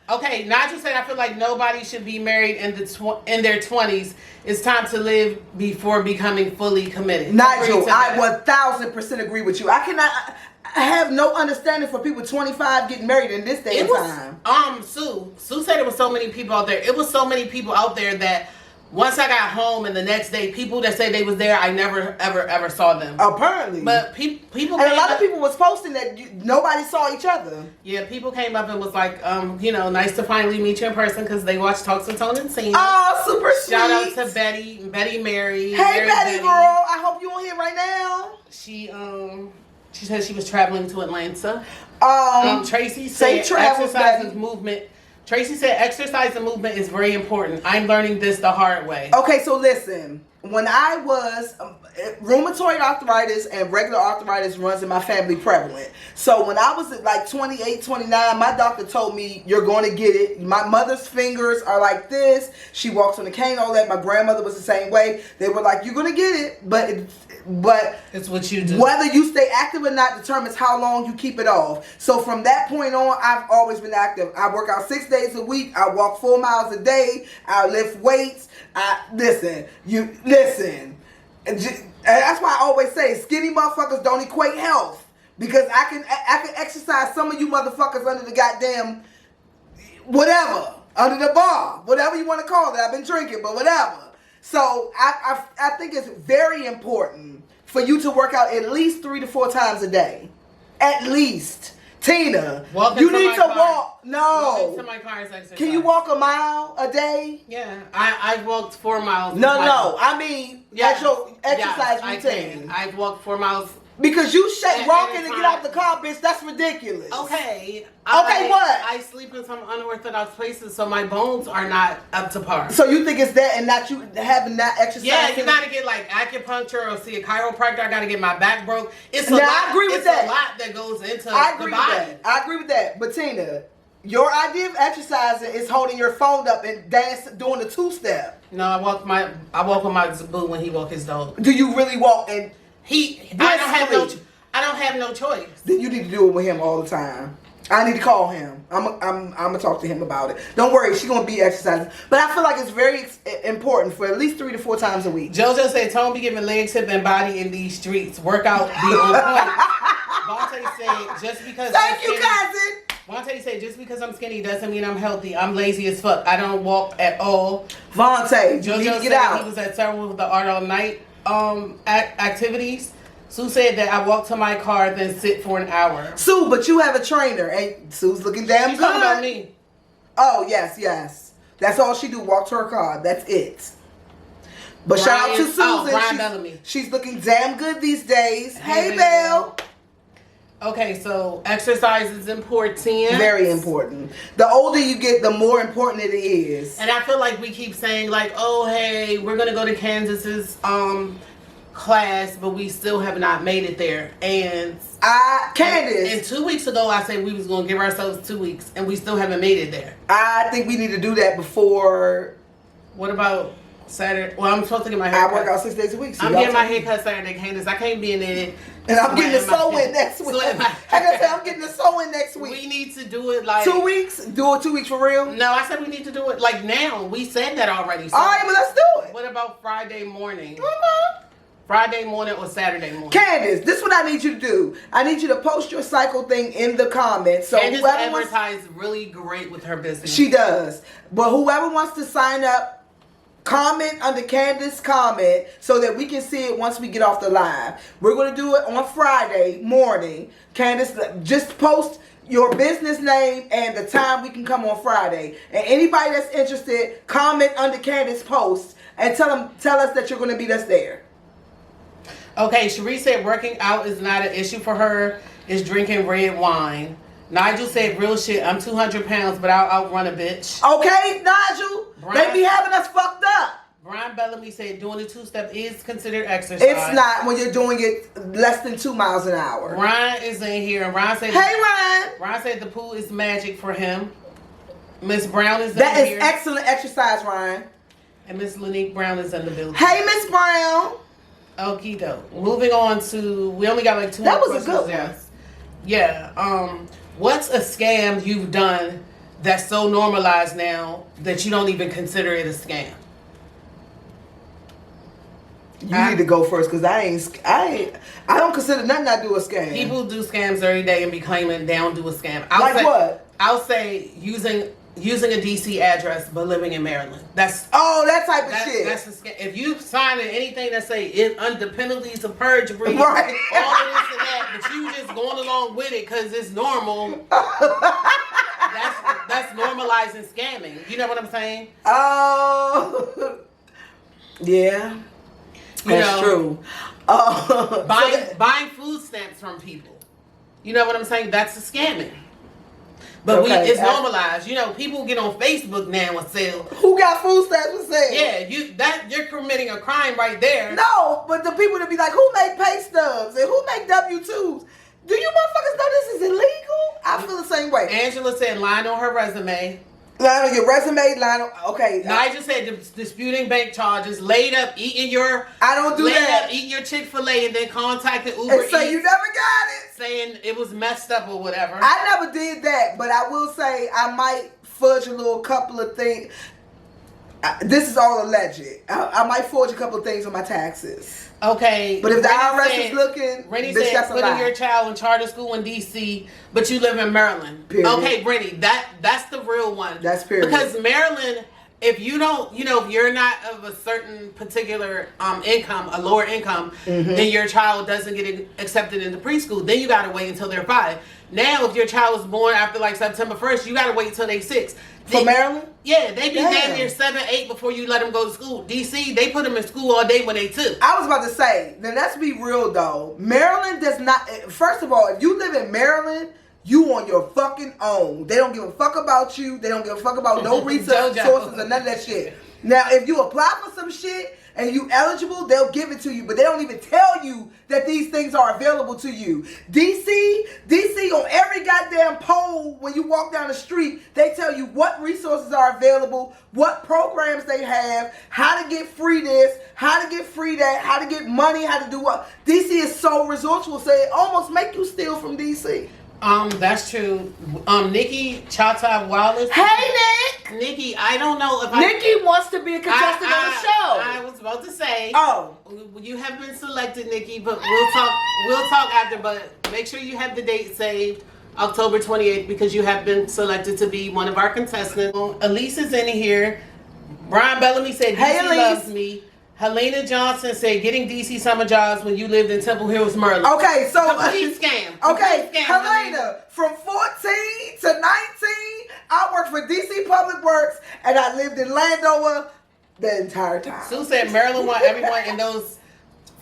Okay, Nigel said, I feel like nobody should be married in their 20s. It's time to live before becoming fully committed. Nigel, I 1000% agree with you. I have no understanding for people 25 getting married in this day and time. Sue said there was so many people out there. It was so many people out there that once I got home and the next day, people that said they was there, I never, ever saw them. Apparently. But people and a lot of people was posting that nobody saw each other. Yeah, people came up and was like, nice to finally meet you in person because they watched Talks with Tone and Teena. Oh, super sweet. Shout out to Betty Mary. Hey, Betty girl. I hope you on here right now. She said she was traveling to Atlanta. Tracy said exercise and movement. Tracy said exercise and movement is very important. I'm learning this the hard way. Okay, so listen. When I was, rheumatoid arthritis and regular arthritis runs in my family prevalent. So when I was at like 28, 29, my doctor told me, you're going to get it. My mother's fingers are like this. She walks on a cane, all that. My grandmother was the same way. They were like, you're going to get it. But it's what you do. Whether you stay active or not determines how long you keep it off. So from that point on, I've always been active. I work out 6 days a week. I walk 4 miles a day. I lift weights. Listen. And that's why I always say skinny motherfuckers don't equate health. Because I can exercise some of you motherfuckers under the goddamn whatever. Under the bar. Whatever you want to call it. I've been drinking, but whatever. So I think it's very important for you to work out at least 3 to 4 times a day. At least. Tina, Walking you to need my to car. walk. No. Walking to my car is exercise. Can you walk a mile a day? Yeah, I walked 4 miles. No. I mean, Yes, at your exercise yes, routine. I walked 4 miles. Because you shake At rocking any to get time. out the car, bitch. That's ridiculous. Okay. What? I sleep in some unorthodox places, so my bones are not up to par. So you think it's that and not you having that exercise? Yeah, you gotta get like acupuncture or see a chiropractor. I gotta get my back broke. It's a Now, lot. I agree with it's that. a lot that goes into I agree the with body. that. I agree with that. But Tina, your idea of exercising is holding your phone up and doing the two-step. No, I walk with my boo when he walk his dog. Do you really walk and I don't have no choice. then you need to do it with him all the time. I need to call him. I'm gonna talk to him about it. Don't worry, she's gonna be exercising. But I feel like it's very important for at least 3 to 4 times a week. JoJo said, "Tone be giving legs, hip, and body in these streets. Workout be on point." Vontae said, "Just because." Thank you, cousin. Vontae said, "Just because I'm skinny doesn't mean I'm healthy. I'm lazy as fuck. I don't walk at all." Vontae, you need JoJo to get said out. he was at several of the art all night activities. Sue said that I walk to my car, then sit for an hour. Sue, but you have a trainer, and Sue's looking damn She's good. talking about me. Oh, yes. That's all she do, walk to her car. That's it. But shout out to Susan. Brian Bellamy. She's looking damn good these days. Hey, Hey, Belle. Okay, so exercise is important. Very important. The older you get, the more important it is. And I feel like we keep saying like, oh, hey, we're going to go to Candace's class, but we still have not made it there. And Candace. And 2 weeks ago, I said we was going to give ourselves 2 weeks, and we still haven't made it there. I think we need to do that before. What about Saturday? Well, I'm supposed to get my hair I cut. work out 6 days a week. So I'm y'all getting my tell me. hair cut Saturday, Candace. I can't be in it. And I'm getting the sew-in next week. Sweating Like my- I said, I'm getting the sew-in next week. We need to do it like 2 weeks? Do it 2 weeks for real? No, I said we need to do it like now. We said that already. So All right, but let's do it. what about Friday morning? Uh-huh. Friday morning or Saturday morning? Candace, this is what I need you to do. I need you to post your cycle thing in the comments. So Candace whoever wants, advertised really great with her business. she does. But whoever wants to sign up, comment under Candace comment so that we can see it once we get off the live. We're going to do it on Friday morning. Candace, just post your business name and the time we can come on Friday. And anybody that's interested, comment under Candace's post and tell us that you're going to meet us there. Okay, Cherie said working out is not an issue for her. It's drinking red wine. Nigel said real shit. I'm 200 pounds, but I'll outrun a bitch. Okay, Nigel? They be having us fucked up. Brian Bellamy said doing the two-step is considered exercise. It's not when you're doing it less than 2 miles an hour. Ryan is in here, and Ryan said, Hey, Ryan. Ryan said the pool is magic for him. Miss Brown is in That is here. excellent exercise, Ryan. And Miss Lanique Brown is in the building. Hey, Miss Brown. Okie doke. Moving on to, we only got like 2 That more was a questions. good one. Yeah. What's a scam you've done that's so normalized now that you don't even consider it a scam? You need to go first because I don't consider nothing I do a scam. People do scams every day and be claiming they don't do a scam. What? I'll say using a DC address but living in Maryland. That's that type of shit. That's a scam. If you sign anything that say it under penalties of perjury, Right. all of this and that, but you just going along with it because it's normal. that's normalizing scamming. You know what I'm saying? Oh, yeah. That's true. Buying food stamps from people. You know what I'm saying? That's a scamming. But it's normalized. You know, people get on Facebook now and sell. Who got food stamps for sale? Yeah, you're committing a crime right there. No, but the people that be like, who make pay stubs and who make W-2s? Do you motherfuckers know this is illegal? I feel the same way. Angela said line on her resume. Line on your resume, okay. Nigel said disputing bank charges, laid up eating your I don't do that. Laid up eating your Chick-fil-A and then contacted Uber And say Eats you never got it. saying it was messed up or whatever. I never did that, but I will say I might fudge a little couple of things. This is all alleged. I might forge a couple of things on my taxes. Okay. But if the Rennie IRS said, is looking, Rennie bitch, said that's a putting lie. your child in charter school in DC, but you live in Maryland. Period. Okay, Rennie, that's the real one. That's period. Because Maryland if you don't, if you're not of a certain particular income, a lower income, then your child doesn't get accepted into preschool. Then you got to wait until they're 5. Now, if your child was born after like September 1st, you got to wait until they're 6. For Maryland? Yeah, they be damn near 7, 8 before you let them go to school. DC, they put them in school all day when they 2. I was about to say, now let's be real though. Maryland does not, first of all, if you live in Maryland, you on your fucking own. They don't give a fuck about you. They don't give a fuck about no resources or none of that shit. Now, if you apply for some shit and you eligible, they'll give it to you. But they don't even tell you that these things are available to you. DC on every goddamn pole when you walk down the street, they tell you what resources are available, what programs they have, how to get free this, how to get free that, how to get money, how to do what. DC is so resourceful, so it almost make you steal from DC. That's true. Nikki Chata Wallace. Hey, Nick! Nikki, I don't know if Nikki wants to be a contestant on the show. I was about to say. Oh. You have been selected, Nikki, but we'll talk after, but make sure you have the date saved, October 28th, because you have been selected to be one of our contestants. Elise is in here. Brian Bellamy said, hey, DC Elise. loves me. Helena Johnson said, getting DC summer jobs when you lived in Temple Hills, Maryland. Okay, so complete scam. Okay, Complete scam, Helena, from 14 to 19, I worked for DC Public Works, and I lived in Landover the entire time. Sue said Maryland want everyone in those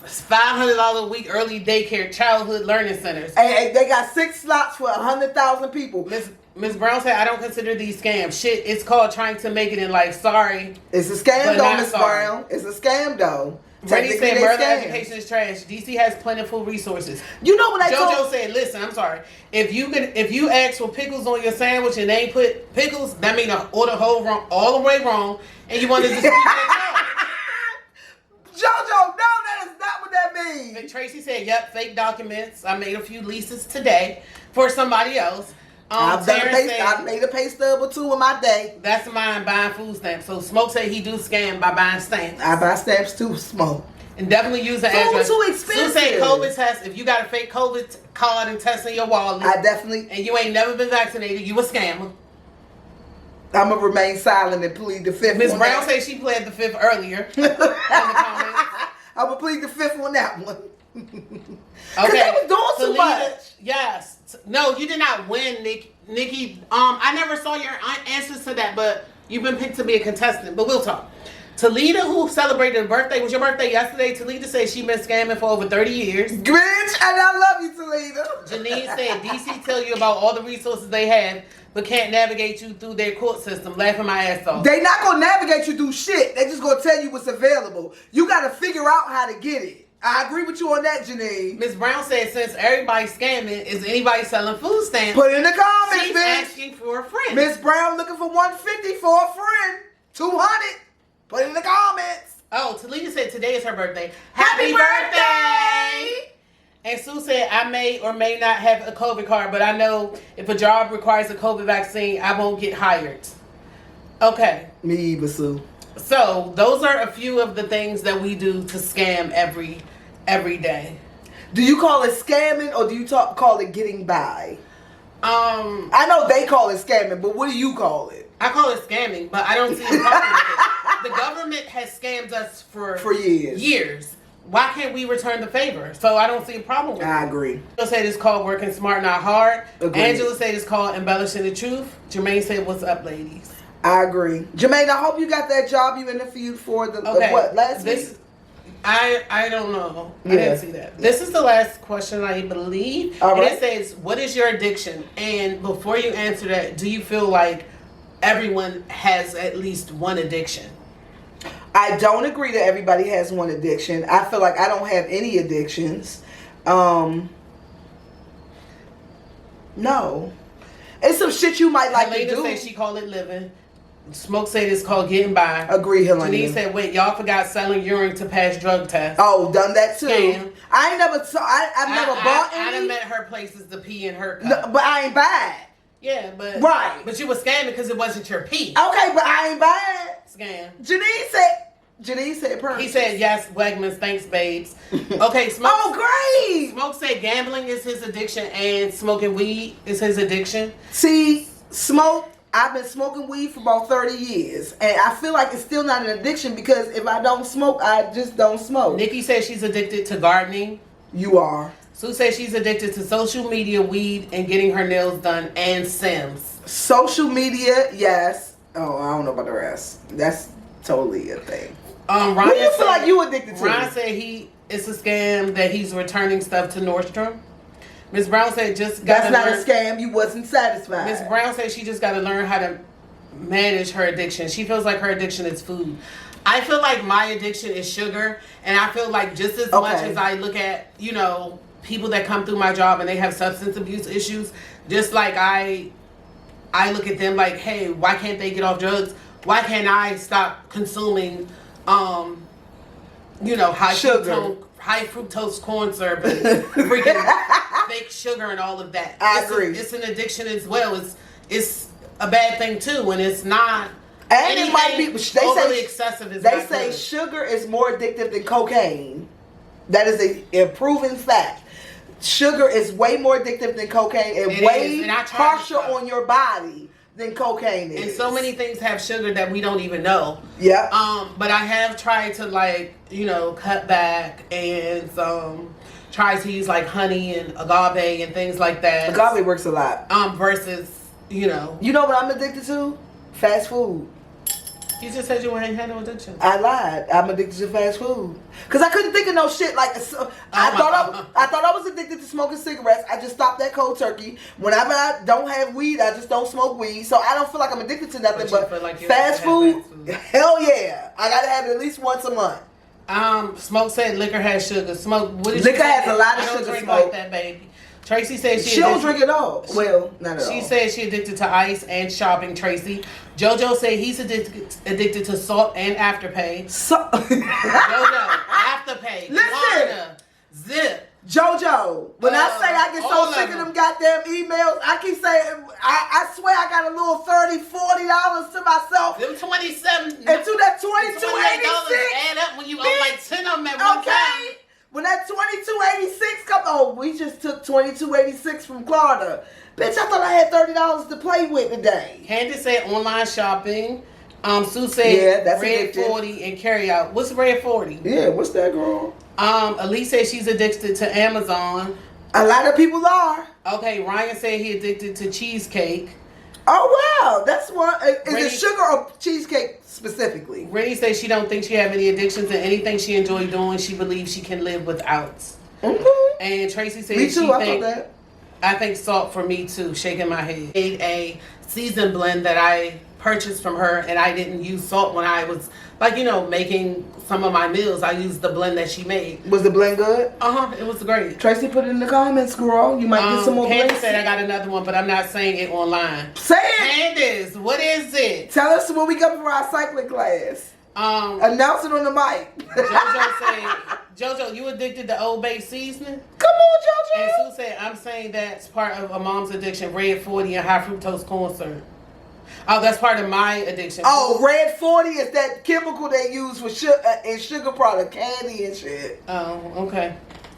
$500 a week early daycare childhood learning centers. And they got 6 slots for 100,000 people. Miss Brown said, I don't consider these scams. Shit, it's called trying to make it in life. Sorry. It's a scam but though, not Miss sorry. Brown. It's a scam though. Rennie said Technically, Maryland they scam. education is trash. DC has plentiful resources. You know what I JoJo told? said, listen, I'm sorry. If you ask for pickles on your sandwich and they ain't put pickles, that means I ordered all the way wrong, and you wanted to dispute it. JoJo, no, that is not what that means. And Tracy said, yep, fake documents. I made a few leases today for somebody else. I've made a pay stub or 2 in my day. That's mine, buying food stamps. So Smoke said he do scam by buying stamps. I buy stamps too, Smoke. And definitely use the Food address. too expensive. Sue said COVID test. If you got a fake COVID card and test in your wallet, and you ain't never been vaccinated, you a scammer. I'm gonna remain silent and plead the 5th. Miss Brown said she pled the 5th earlier. In the comments. I'm gonna plead the 5th on that one. Okay. They was doing too much. Yes. No, you did not win, Nikki. I never saw your answers to that, but you've been picked to be a contestant. But we'll talk. Talita, who celebrated a birthday, was your birthday yesterday. Talita said she's been scamming for over 30 years. Bitch, and I love you, Talita. Janine said DC tell you about all the resources they have, but can't navigate you through their court system. Laughing my ass off. They not gonna navigate you through shit. They just gonna tell you what's available. You gotta figure out how to get it. I agree with you on that, Janine. Miss Brown said, since everybody's scamming, is anybody selling food stamps? Put it in the comments, She's bitch. asking for a friend. Miss Brown looking for 150 for a friend. 200. Put it in the comments. Oh, Talita said today is her birthday. Happy birthday! And Sue said, I may or may not have a COVID card, but I know if a job requires a COVID vaccine, I won't get hired. Okay. Me either, Sue. So those are a few of the things that we do to scam every day. Do you call it scamming or do you call it getting by? I know they call it scamming, but what do you call it? I call it scamming, but I don't see the problem with it. The government has scammed us for years. Why can't we return the favor? So I don't see a problem with it. I agree. Angela said it's called working smart, not hard. Agreed. Angela said it's called embellishing the truth. Jermaine said, what's up, ladies? I agree. Jermaine, I hope you got that job you interviewed for last week? I don't know. I didn't see that. This is the last question, I believe. All and right. it says, what is your addiction? And before you answer that, do you feel like everyone has at least one addiction? I don't agree that everybody has one addiction. I feel like I don't have any addictions. No. It's some shit you might like Helena to do. said she called it living. Smoke said it's called getting by. Agree, Helena. Denise said, wait, y'all forgot selling urine to pass drug tests. Oh, done that too. Scam. I ain't never saw. I've never bought I any. done met her places to pee in her cup. No, but I ain't buy it. Yeah, but Right. But you was scamming because it wasn't your pee. Okay, but I ain't buy it. Scam. Janine said purchase. He said yes, Wegmans, thanks, babes. Okay, Smoke. Oh, great. Smoke said gambling is his addiction and smoking weed is his addiction. See, Smoke, I've been smoking weed for about 30 years. And I feel like it's still not an addiction because if I don't smoke, I just don't smoke. Nikki says she's addicted to gardening. You are. Sue says she's addicted to social media, weed, and getting her nails done, and Sims. Social media, yes. Oh, I don't know about the rest. That's totally a thing. Ryan What do you feel like you addicted to? Ryan said it's a scam that he's returning stuff to Nordstrom. Miss Brown said That's not a scam. You wasn't satisfied. Miss Brown said she just got to learn how to manage her addiction. She feels like her addiction is food. I feel like my addiction is sugar, and I feel like just as much as I look at, people that come through my job and they have substance abuse issues, just like I look at them like, hey, why can't they get off drugs? Why can't I stop consuming, high fructose corn syrup and freaking fake sugar and all of that? I agree. It's an addiction as well. It's a bad thing too, and it's not. And it might be. Overly excessive. They say sugar is more addictive than cocaine. That is a proven fact. Sugar is way more addictive than cocaine and way harsher on your body than cocaine is. And so many things have sugar that we don't even know. Yeah. But I have tried to cut back and try to use like honey and agave and things like that. Agave works a lot. Versus You know what I'm addicted to? Fast food. You just said you ain't had no addiction. I lied. I'm addicted to fast food because I couldn't think of no shit like. I thought I was addicted to smoking cigarettes. I just stopped that cold turkey. Whenever I don't have weed, I just don't smoke weed. So I don't feel like I'm addicted to nothing. But fast food, hell yeah, I gotta have it at least once a month. Smoke said liquor has sugar. Liquor has a lot of sugar. Drink like that, baby. Tracy says she don't drink at all. Well, not at all. She says she addicted to ice and shopping. Tracy. JoJo said he's addicted to salt and afterpay. JoJo, afterpay. Listen, zip. JoJo, when I say I get so sick of them goddamn emails, I keep saying I swear I got a little $30, $40 to myself. Them 27 and to that $22.86 add up when you owe like 10 of them at one time. When that $22.86 comes, we just took $22.86 from Florida. Bitch, I thought I had $30 to play with today. Candace said online shopping. Sue said that's Red addictive. 40 and carry out. What's Red 40? Yeah, what's that, girl? Elise said she's addicted to Amazon. A lot of people are. Okay, Ryan said he addicted to cheesecake. Oh wow, that's one. Is it sugar or cheesecake specifically? Rennie says she don't think she have any addictions and anything she enjoy doing, she believes she can live without. Mm-hmm. And Tracy said me too. I think salt for me too. Shaking my head. Made a seasoned blend that I purchased from her, and I didn't use salt when I was making some of my meals. I used the blend that she made. Was the blend good? It was great. Tracy, put it in the comments, girl. You might get some more. Candace said I got another one, but I'm not saying it online. Say it. Candace, what is it? Tell us when we come for our cycling class. Announce it on the mic. JoJo said, JoJo, you addicted to Old Bay seasoning? Come on, JoJo. And Sue said, I'm saying that's part of a mom's addiction, Red 40 and high fructose corn syrup. Oh, that's part of my addiction. Oh, Red 40 is that chemical they use for sugar product, candy and shit. Oh, okay.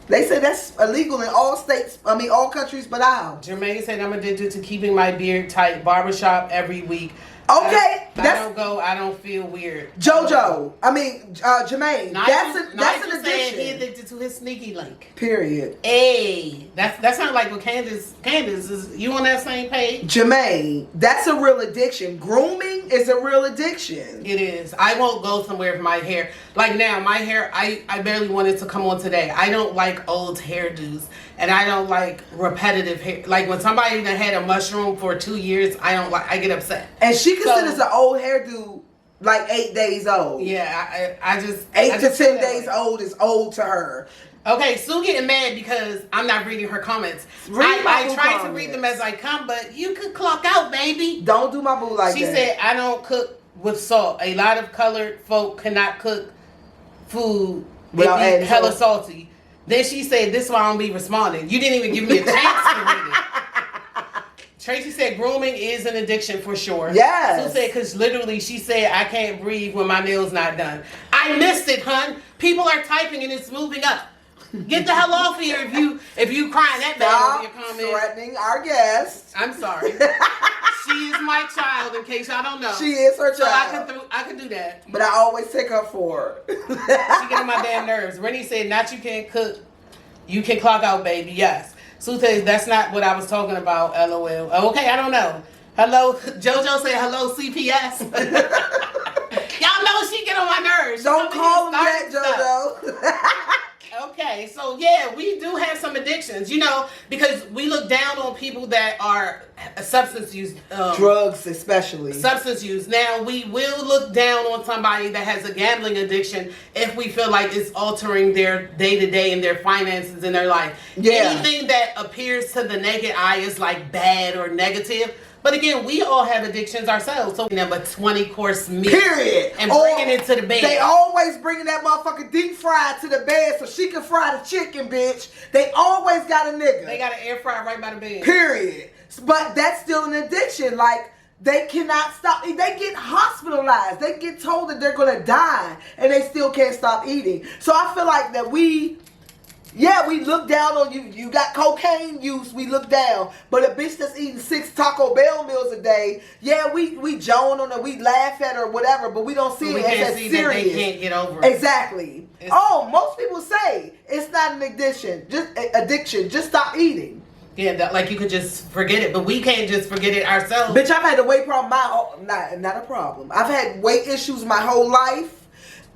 They say that's illegal in all states, all countries but ours. Jermaine said, I'm addicted to keeping my beard tight, barbershop every week. Okay. I don't feel weird. JoJo. Jermaine. That's an addiction. He addicted to his sneaky link. Period. Hey. That sounds like what Candace is you on that same page? Jermaine, that's a real addiction. Grooming is a real addiction. It is. I won't go somewhere with my hair. Like now, my hair, I barely wanted to come on today. I don't like old hairdos. And I don't like repetitive hair. Like when somebody that had a mushroom for 2 years, I get upset. And she considers an old hairdo like 8 days old. Yeah, I just 8 to 10 days old is old to her. Okay, Sue getting mad because I'm not reading her comments. I try to read them as I come, but you could clock out, baby. Don't do my boo like that. She said, I don't cook with salt. A lot of colored folk cannot cook food without adding hella salty. Then she said, this is why I don't be responding. You didn't even give me a chance to read it. Tracy said, grooming is an addiction for sure. Yes. Sue said, because literally she said, I can't breathe when my nails not done. I missed it, hun. People are typing and it's moving up. Get the hell off here if you crying that bad over your Stop comment. threatening our guest. I'm sorry. She is my child, in case y'all don't know. She is her So child. I could do that. But I always take her for it. She get on my damn nerves. Rennie said, "Not you can't cook, you can clock out, baby." Yes. Sue says, "That's not what I was talking about." LOL. Okay, I don't know. Hello, JoJo said, "Hello, CPS." Y'all know she get on my nerves. Don't call him that, JoJo. Okay, so yeah, we do have some addictions, because we look down on people that are substance use, Drugs especially. substance use. Now, we will look down on somebody that has a gambling addiction if we feel like it's altering their day-to-day and their finances in their life. Yeah. Anything that appears to the naked eye is like bad or negative. But again, we all have addictions ourselves. So we have a 20-course meal. Period. And bringing it to the bed. They always bringing that motherfucker deep fried to the bed so she can fry the chicken, bitch. They always got a nigga. They got an air fryer right by the bed. Period. But that's still an addiction. Like, they cannot stop. They get hospitalized. They get told that they're going to die. And they still can't stop eating. So I feel like that we look down on you. You got cocaine use, we look down. But a bitch that's eating 6 Taco Bell meals a day, we joan on her, we laugh at her, whatever, but we don't see it as serious. That they can't get over it. Exactly. Most people say it's not an addiction. Just stop eating. Yeah, like you could just forget it, but we can't just forget it ourselves. Bitch, I've had a weight problem not a problem. I've had weight issues my whole life.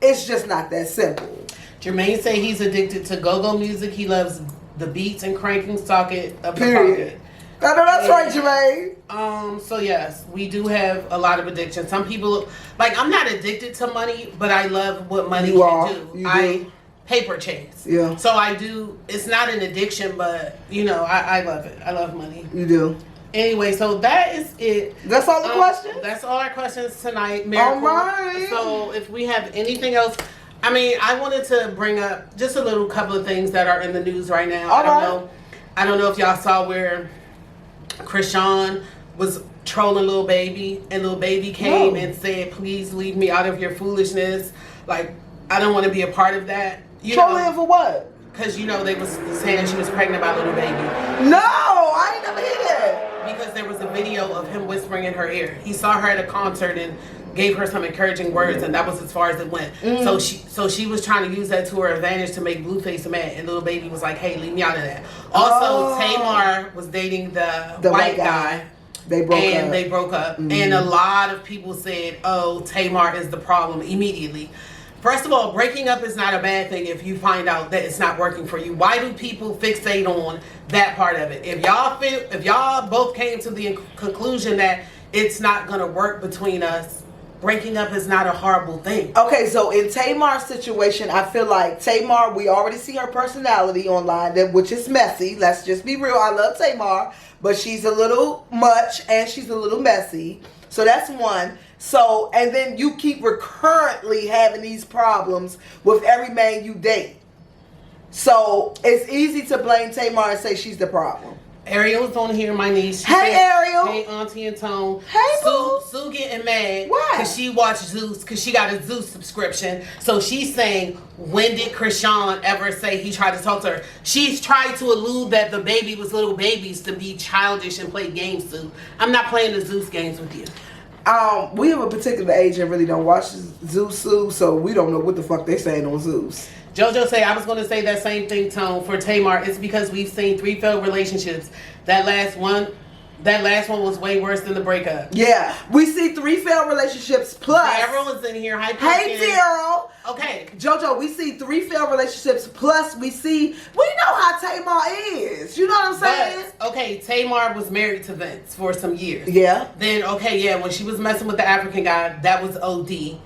It's just not that simple. Jermaine say he's addicted to go-go music. He loves the beats and cranking socket of the Period. pocket. I know that's right, Jermaine. So yes, we do have a lot of addictions. Some people, like, I'm not addicted to money, but I love what money can do. I paper chase. Yeah. So I do. It's not an addiction, but I love it. I love money. You do. Anyway, so that is it. That's all the questions? That's all our questions tonight. All right. So if we have anything else. I wanted to bring up just a little couple of things that are in the news right now. I don't know if y'all saw where Krishan was trolling Lil Baby, and Lil Baby came and said, "Please leave me out of your foolishness. Like, I don't want to be a part of that." Trolling him for what? Because they was saying she was pregnant by Lil Baby. No, I ain't never hear that. Because there was a video of him whispering in her ear. He saw her at a concert and gave her some encouraging words, and that was as far as it went. So she was trying to use that to her advantage to make Blueface mad, and Lil Baby was like, "Hey, leave me out of that." Also, Tamar was dating the white guy. They broke up. Mm-hmm. And a lot of people said, "Oh, Tamar is the problem," immediately. First of all, breaking up is not a bad thing if you find out that it's not working for you. Why do people fixate on that part of it? If y'all both came to the conclusion that it's not gonna work between us, breaking up is not a horrible thing. Okay, so in Tamar's situation, I feel like Tamar, we already see her personality online, which is messy. Let's just be real. I love Tamar, but she's a little much and she's a little messy. So that's one. So, and then you keep recurrently having these problems with every man you date. So it's easy to blame Tamar and say she's the problem. Ariel's on here, my niece. Hey, Ariel. Hey, Auntie and Tone. Hey, Sue getting mad. Why? Because she watched Zeus, because she got a Zeus subscription. So she's saying, when did Krishan ever say he tried to talk to her? She's tried to allude that the baby was little babies to be childish and play games, Sue. I'm not playing the Zeus games with you. We have a particular age and really don't watch Zeus, so we don't know what the fuck they saying on Zeus. JoJo say, I was going to say that same thing, Tone, for Tamar. It's because we've seen 3 failed relationships. That last one was way worse than the breakup. Yeah, we see 3 failed relationships plus. Daryl is in here. Hi, hey, Daryl. Okay. JoJo, we see 3 failed relationships plus we know how Tamar is. You know what I'm saying? But, okay, Tamar was married to Vince for some years. Yeah. Then, when she was messing with the African guy, that was OD.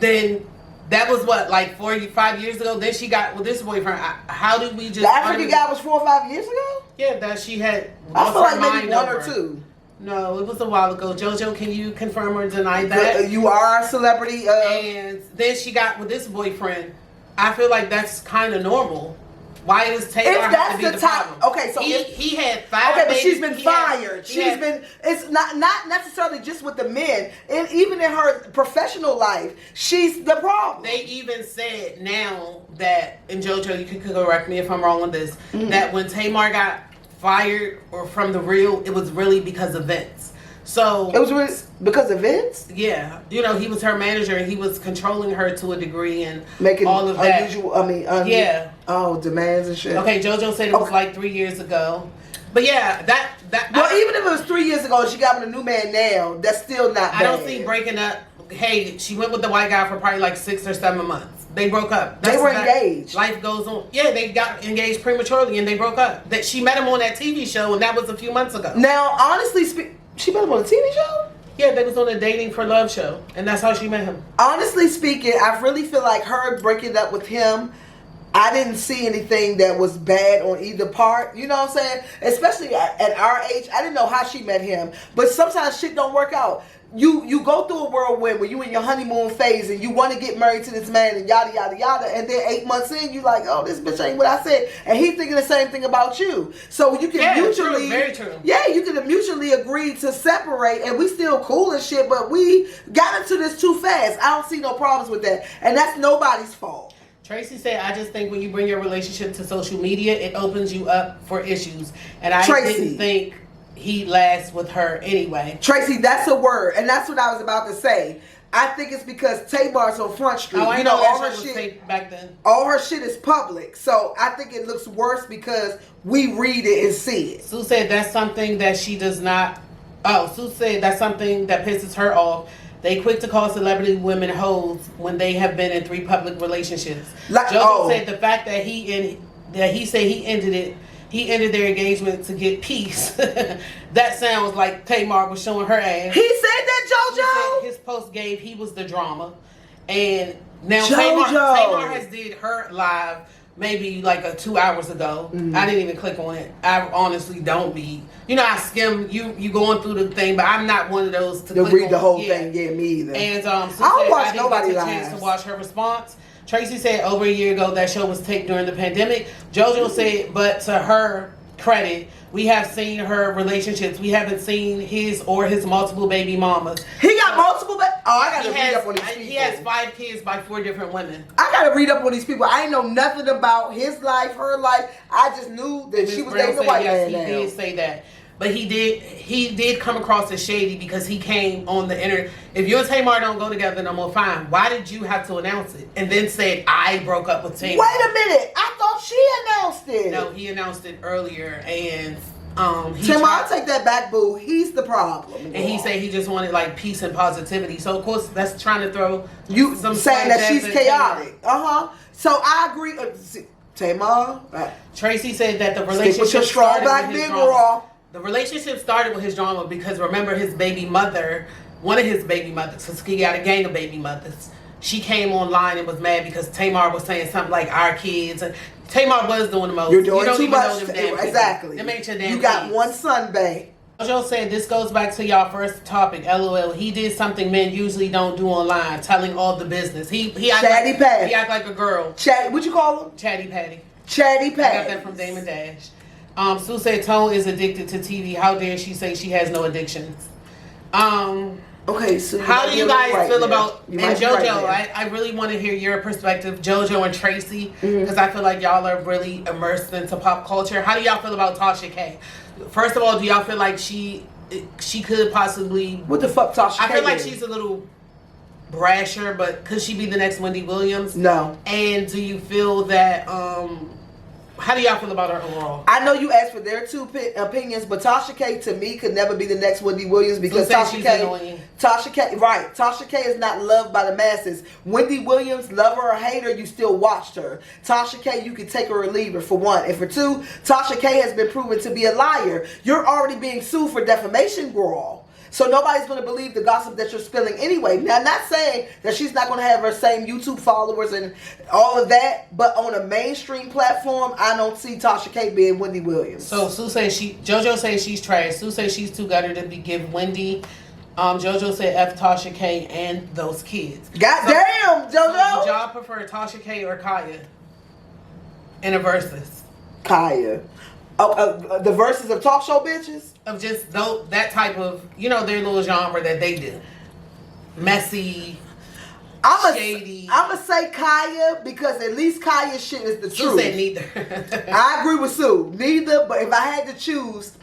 Then that was what, like 5 years ago? Then she got with this boyfriend. How did we just... The African guy was 4 or 5 years ago? Yeah, that she had... I feel like maybe 1 or 2. No, it was a while ago. JoJo, can you confirm or deny that? You are a celebrity. And then she got with this boyfriend. I feel like that's kind of normal. Why does Tamar If have that's to be the the top, problem? okay, so he had 5 okay, but babies. she's been fired. Been. It's not necessarily just with the men, and even in her professional life, she's the problem. They even said now that, and JoJo, you can correct me if I'm wrong on this, that when Tamar got fired or from the Real, it was really because of Vince. So it was really because of Vince. Yeah, you know, he was her manager and he was controlling her to a degree and making all of that. Unusual, yeah. Oh, demands and shit. Okay, JoJo said it was like 3 years ago, but yeah, that. Well, even if it was 3 years ago, and she got with a new man now. That's still not. I don't see breaking up. Hey, she went with the white guy for probably like 6 or 7 months. They broke up. They were engaged. Life goes on. Yeah, they got engaged prematurely and they broke up. That she met him on that TV show, and that was a few months ago. Now, honestly speaking. She met him on a TV show? Yeah, they was on a Dating for Love show, and that's how she met him. Honestly speaking, I really feel like her breaking up with him, I didn't see anything that was bad on either part. You know what I'm saying? Especially at our age, I didn't know how she met him. But sometimes shit don't work out. You go through a whirlwind where you in your honeymoon phase and you want to get married to this man and yada yada yada, and then 8 months in you like, oh, this bitch ain't what I said, and he's thinking the same thing about you. So you can mutually, very true. Yeah, you can mutually agree to separate, and we still cool and shit, but we got into this too fast. I don't see no problems with that, and that's nobody's fault. Tracy said, I just think when you bring your relationship to social media, it opens you up for issues, and I didn't think he lasts with her anyway. Tracy, that's a word, and that's what I was about to say. I think it's because Tamar's on Front Street. Oh, you know, all her shit back then. All her shit is public, so I think it looks worse because we read it and see it. Sue said that's something that she does not. Oh, Sue said that's something that pisses her off. They quick to call celebrity women hoes when they have been in 3 public relationships. JoJo said the fact that he said he ended it. He ended their engagement to get peace. That sounds like Tamar was showing her ass. He said that, JoJo? Said his post gave he was the drama. And now Tamar has did her live maybe like 2 hours ago. Mm-hmm. I didn't even click on it. I honestly don't be. You know, I skim you going through the thing, but I'm not one of those to read the whole thing. Yeah, me either. And I don't watch nobody live. Chance to watch her response. Tracy said over a year ago that show was taped during the pandemic. JoJo said, but to her credit, we have seen her relationships. We haven't seen his or his multiple baby mamas. He got multiple baby. Oh, I gotta read up on these people. He has 5 kids by 4 different women. I gotta read up on these people. I ain't know nothing about his life, her life. I just knew that she was dating a white man. Yes, he did say that. But he did come across as shady because he came on the internet. If you and Tamar don't go together no more, fine. Why did you have to announce it? And then said, I broke up with Tamar. Wait a minute. I thought she announced it. No, he announced it earlier. And Tamar, I'll take that back, boo. He's the problem. And he said he just wanted like peace and positivity. So, of course, that's trying to throw you some saying that she's chaotic. So I agree. Tamar. Tracy said that the relationship with your strong black big girl. The relationship started with his drama because remember his baby mother, one of his baby mothers, because he got a gang of baby mothers. She came online and was mad because Tamar was saying something like our kids. And Tamar was doing the most. You're doing too much. Exactly. Them ain't your damn you got kids. One son, babe. JoJo said this goes back to y'all first topic. LOL. He did something men usually don't do online, telling all the business. He Chatty Patty. He act like a girl. Chatty. What you call him? Chatty Patty. Chatty Patty. I got that from Damon Dash. Sue said Tone is addicted to TV. How dare she say she has no addictions? Okay, so how do you guys feel about and JoJo? I really want to hear your perspective, JoJo and Tracy, because I feel like y'all are really immersed into pop culture. How do y'all feel about Tasha K? First of all, do y'all feel like she could possibly? What the fuck, Tasha K? I feel like she's a little brasher, but could she be the next Wendy Williams? No. And do you feel that? How do y'all feel about her overall? I know you asked for their 2 opinions, but Tasha K to me could never be the next Wendy Williams because Tasha K is not loved by the masses. Wendy Williams, love her or hate her, you still watched her. Tasha K, you can take her or leave her, for one. And for 2, Tasha K has been proven to be a liar. You're already being sued for defamation, girl. So nobody's going to believe the gossip that you're spilling anyway. Now, not saying that she's not going to have her same YouTube followers and all of that, but on a mainstream platform, I don't see Tasha K being Wendy Williams. So Sue says JoJo says she's trash. Sue says she's too gutted to give Wendy. JoJo said F Tasha K and those kids. Goddamn, JoJo! Would y'all prefer Tasha K or Kaya? in a versus? Kaya. The verses of talk show bitches? Of just that type of, their little genre that they do. Messy, shady. I'm gonna say Kaya because at least Kaya's shit is the Sue truth. said neither. I agree with Sue. Neither, but if I had to choose,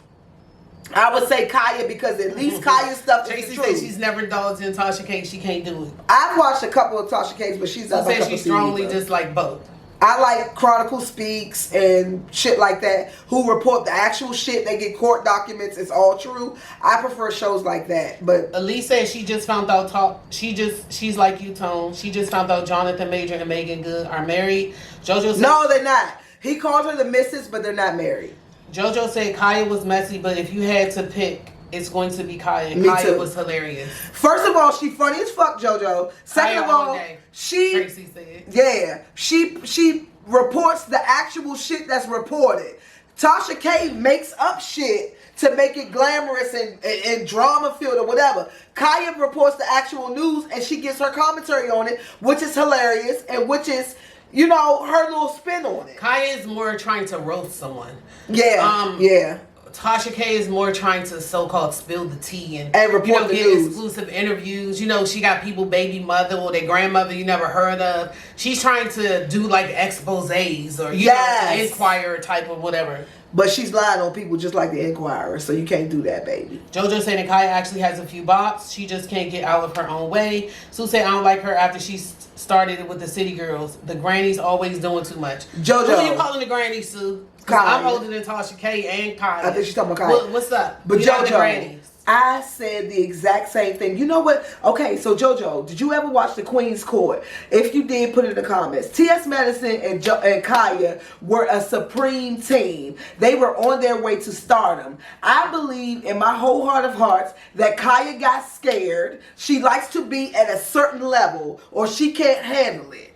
I would say Kaya because at least Kaya's stuff is Tracy the said truth. she's never indulged in Tasha K. She can't do it. I've watched a couple of Tasha K's, but she's not my Sue cup said she of tea strongly either. dislike both. I like Chronicle Speaks and shit like that, who report the actual shit. They get court documents. It's all true. I prefer shows like that. But Elise said she just found out she's like you, Tone. She just found out Jonathan Major and Megan Good are married. JoJo said, no, they're not. He called her the missus, but they're not married. JoJo said Kaya was messy, but if you had to pick, it's going to be Kaya. Me Kaya too. was hilarious. First of all, she funny as fuck, JoJo. Second Kaya of all all, day. she Tracy said. yeah, she reports the actual shit that's reported. Tasha K makes up shit to make it glamorous and drama filled or whatever. Kaya reports the actual news and she gives her commentary on it, which is hilarious and which is, her little spin on it. Kaya is more trying to roast someone. Yeah, yeah. Tasha K is more trying to so-called spill the tea and report the get news. Exclusive interviews. She got people baby mother or their grandmother you never heard of. She's trying to do like exposés or Inquirer type of whatever. But she's lying on people just like the Inquirer, so you can't do that, baby. JoJo said that Kaya actually has a few bops. She just can't get out of her own way. Sue said I don't like her after she started with the City Girls. The grannies always doing too much. JoJo. Who are you calling the granny, Sue? I'm older than Tasha K and Kaya. I think she's talking about Kaya. What's up? But You're not the JoJo, grannies. I said the exact same thing. You know what? Okay, so JoJo, did you ever watch the Queen's Court? If you did, put it in the comments. T.S. Madison and Kaya were a supreme team. They were on their way to stardom. I believe in my whole heart of hearts that Kaya got scared. She likes to be at a certain level or she can't handle it.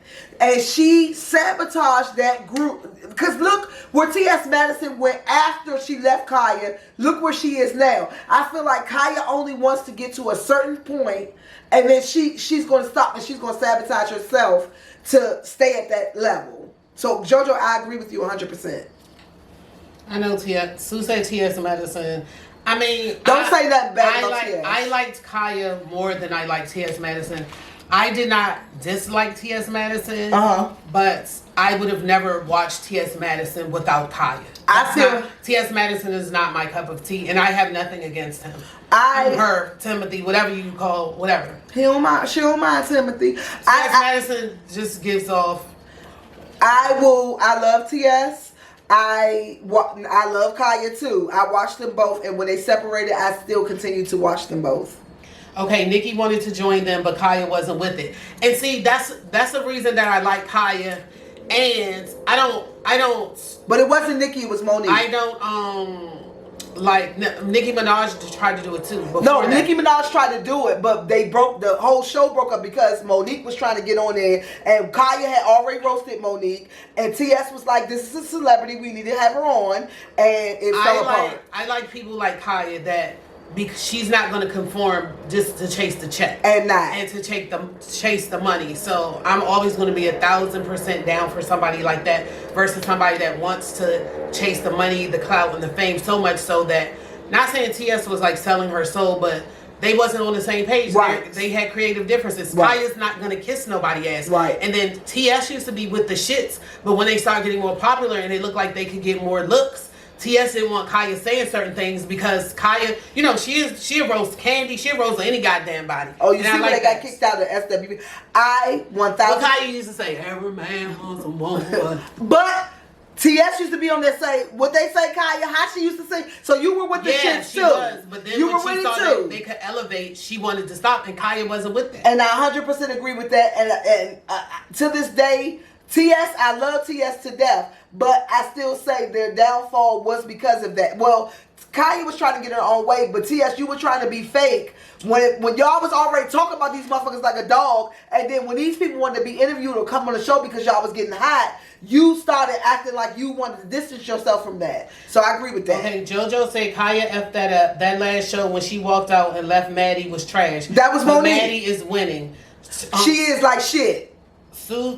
And she sabotaged that group. Because look where T.S. Madison went after she left Kaya. Look where she is now. I feel like Kaya only wants to get to a certain point, and then she's going to stop and she's going to sabotage herself to stay at that level. So, JoJo, I agree with you 100%. I know Sue said T.S. Madison. I mean, Don't say that bad about T.S. I liked Kaya more than I liked T.S. Madison. I did not dislike T.S. Madison, but I would have never watched T.S. Madison without Kaya. T.S. Madison is not my cup of tea, and I have nothing against him. Her, Timothy, whatever you call, whatever. She don't mind Timothy. T.S. Madison just gives off. I love T.S. I love Kaya too. I watched them both, and when they separated, I still continue to watch them both. Okay, Nikki wanted to join them, but Kaya wasn't with it. And see, that's the reason that I like Kaya. And I don't. But it wasn't Nikki, it was Monique. I don't like Nicki Minaj tried to do it too. No, Nicki Minaj tried to do it, but the whole show broke up because Monique was trying to get on there, and Kaya had already roasted Monique, and T.S. was like, "This is a celebrity, we need to have her on," and it fell apart. I like people like Kaya that. Because she's not going to conform just to chase the check and to chase the money. So I'm always going to be 1,000% down for somebody like that versus somebody that wants to chase the money, the clout, and the fame so much so that, not saying T.S. was like selling her soul, but they wasn't on the same page. Right. They had creative differences. Right. Kaya's not going to kiss nobody ass. Right. And then T.S. used to be with the shits, but when they started getting more popular and they looked like they could get more looks, T.S. didn't want Kaya saying certain things because Kaya, she'll roast Candy, she'll roast any goddamn body. Oh, you see when they got kicked out of SWB? I 1,000. What Kaya used to say, every man wants a woman. But T.S. used to be on there say, what they say, Kaya, how she used to say. So you were with the shit she too. Was, but then you when were with she it saw too. that they could elevate, she wanted to stop, and Kaya wasn't with that. And I 100% agree with that. And to this day, T.S., I love T.S. to death, but I still say their downfall was because of that. Well, Kaya was trying to get her own way, but T.S., you were trying to be fake when y'all was already talking about these motherfuckers like a dog, and then when these people wanted to be interviewed or come on the show because y'all was getting hot, you started acting like you wanted to distance yourself from that. So I agree with that. Okay, JoJo said Kaya effed that up. That last show when she walked out and left Maddie was trash. That was Monique. Maddie is winning. She is like shit.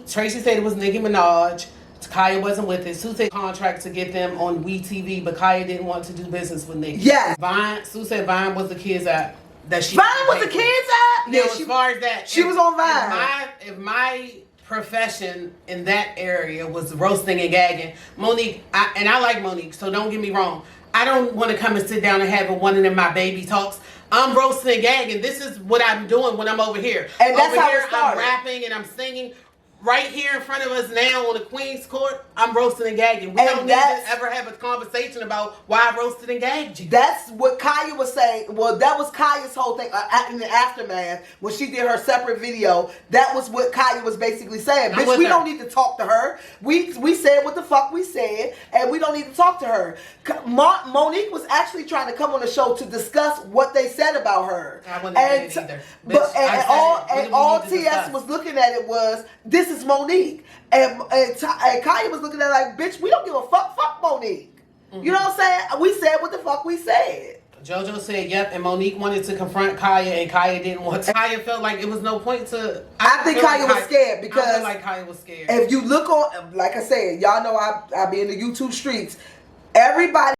Tracy said it was Nicki Minaj. Kaya wasn't with it. Sue said contract to get them on WeTV, but Kaya didn't want to do business with Nicki. Yes. Sue said Vine was the kids app that she. Vine was the kids app? Yeah, as far as that. She was on Vine. If my profession in that area was roasting and gagging, Monique, I like Monique, so don't get me wrong. I don't want to come and sit down and have one of them my baby talks. I'm roasting and gagging. This is what I'm doing when I'm over here. And that's over how here, it started. I'm rapping and I'm singing. Right here in front of us now on the Queen's Court, I'm roasting and gagging. We don't need to ever have a conversation about why I roasted and gagged you. That's what Kaya was saying. Well, that was Kaya's whole thing in the aftermath when she did her separate video. That was what Kaya was basically saying. Bitch, we don't need to talk to her. We said what the fuck we said, and we don't need to talk to her. Monique was actually trying to come on the show to discuss what they said about her. I wouldn't say it either. But all TS was looking at it was, this is Monique. And Kaya was looking at it like, bitch, we don't give a fuck. Fuck Monique. Mm-hmm. You know what I'm saying? We said what the fuck we said. JoJo said, yep, and Monique wanted to confront Kaya, and Kaya didn't want to. Kaya felt like it was no point to. I think Kaya was scared because. I feel like Kaya was scared. If you look on, like I said, y'all know I be in the YouTube streets. Everybody.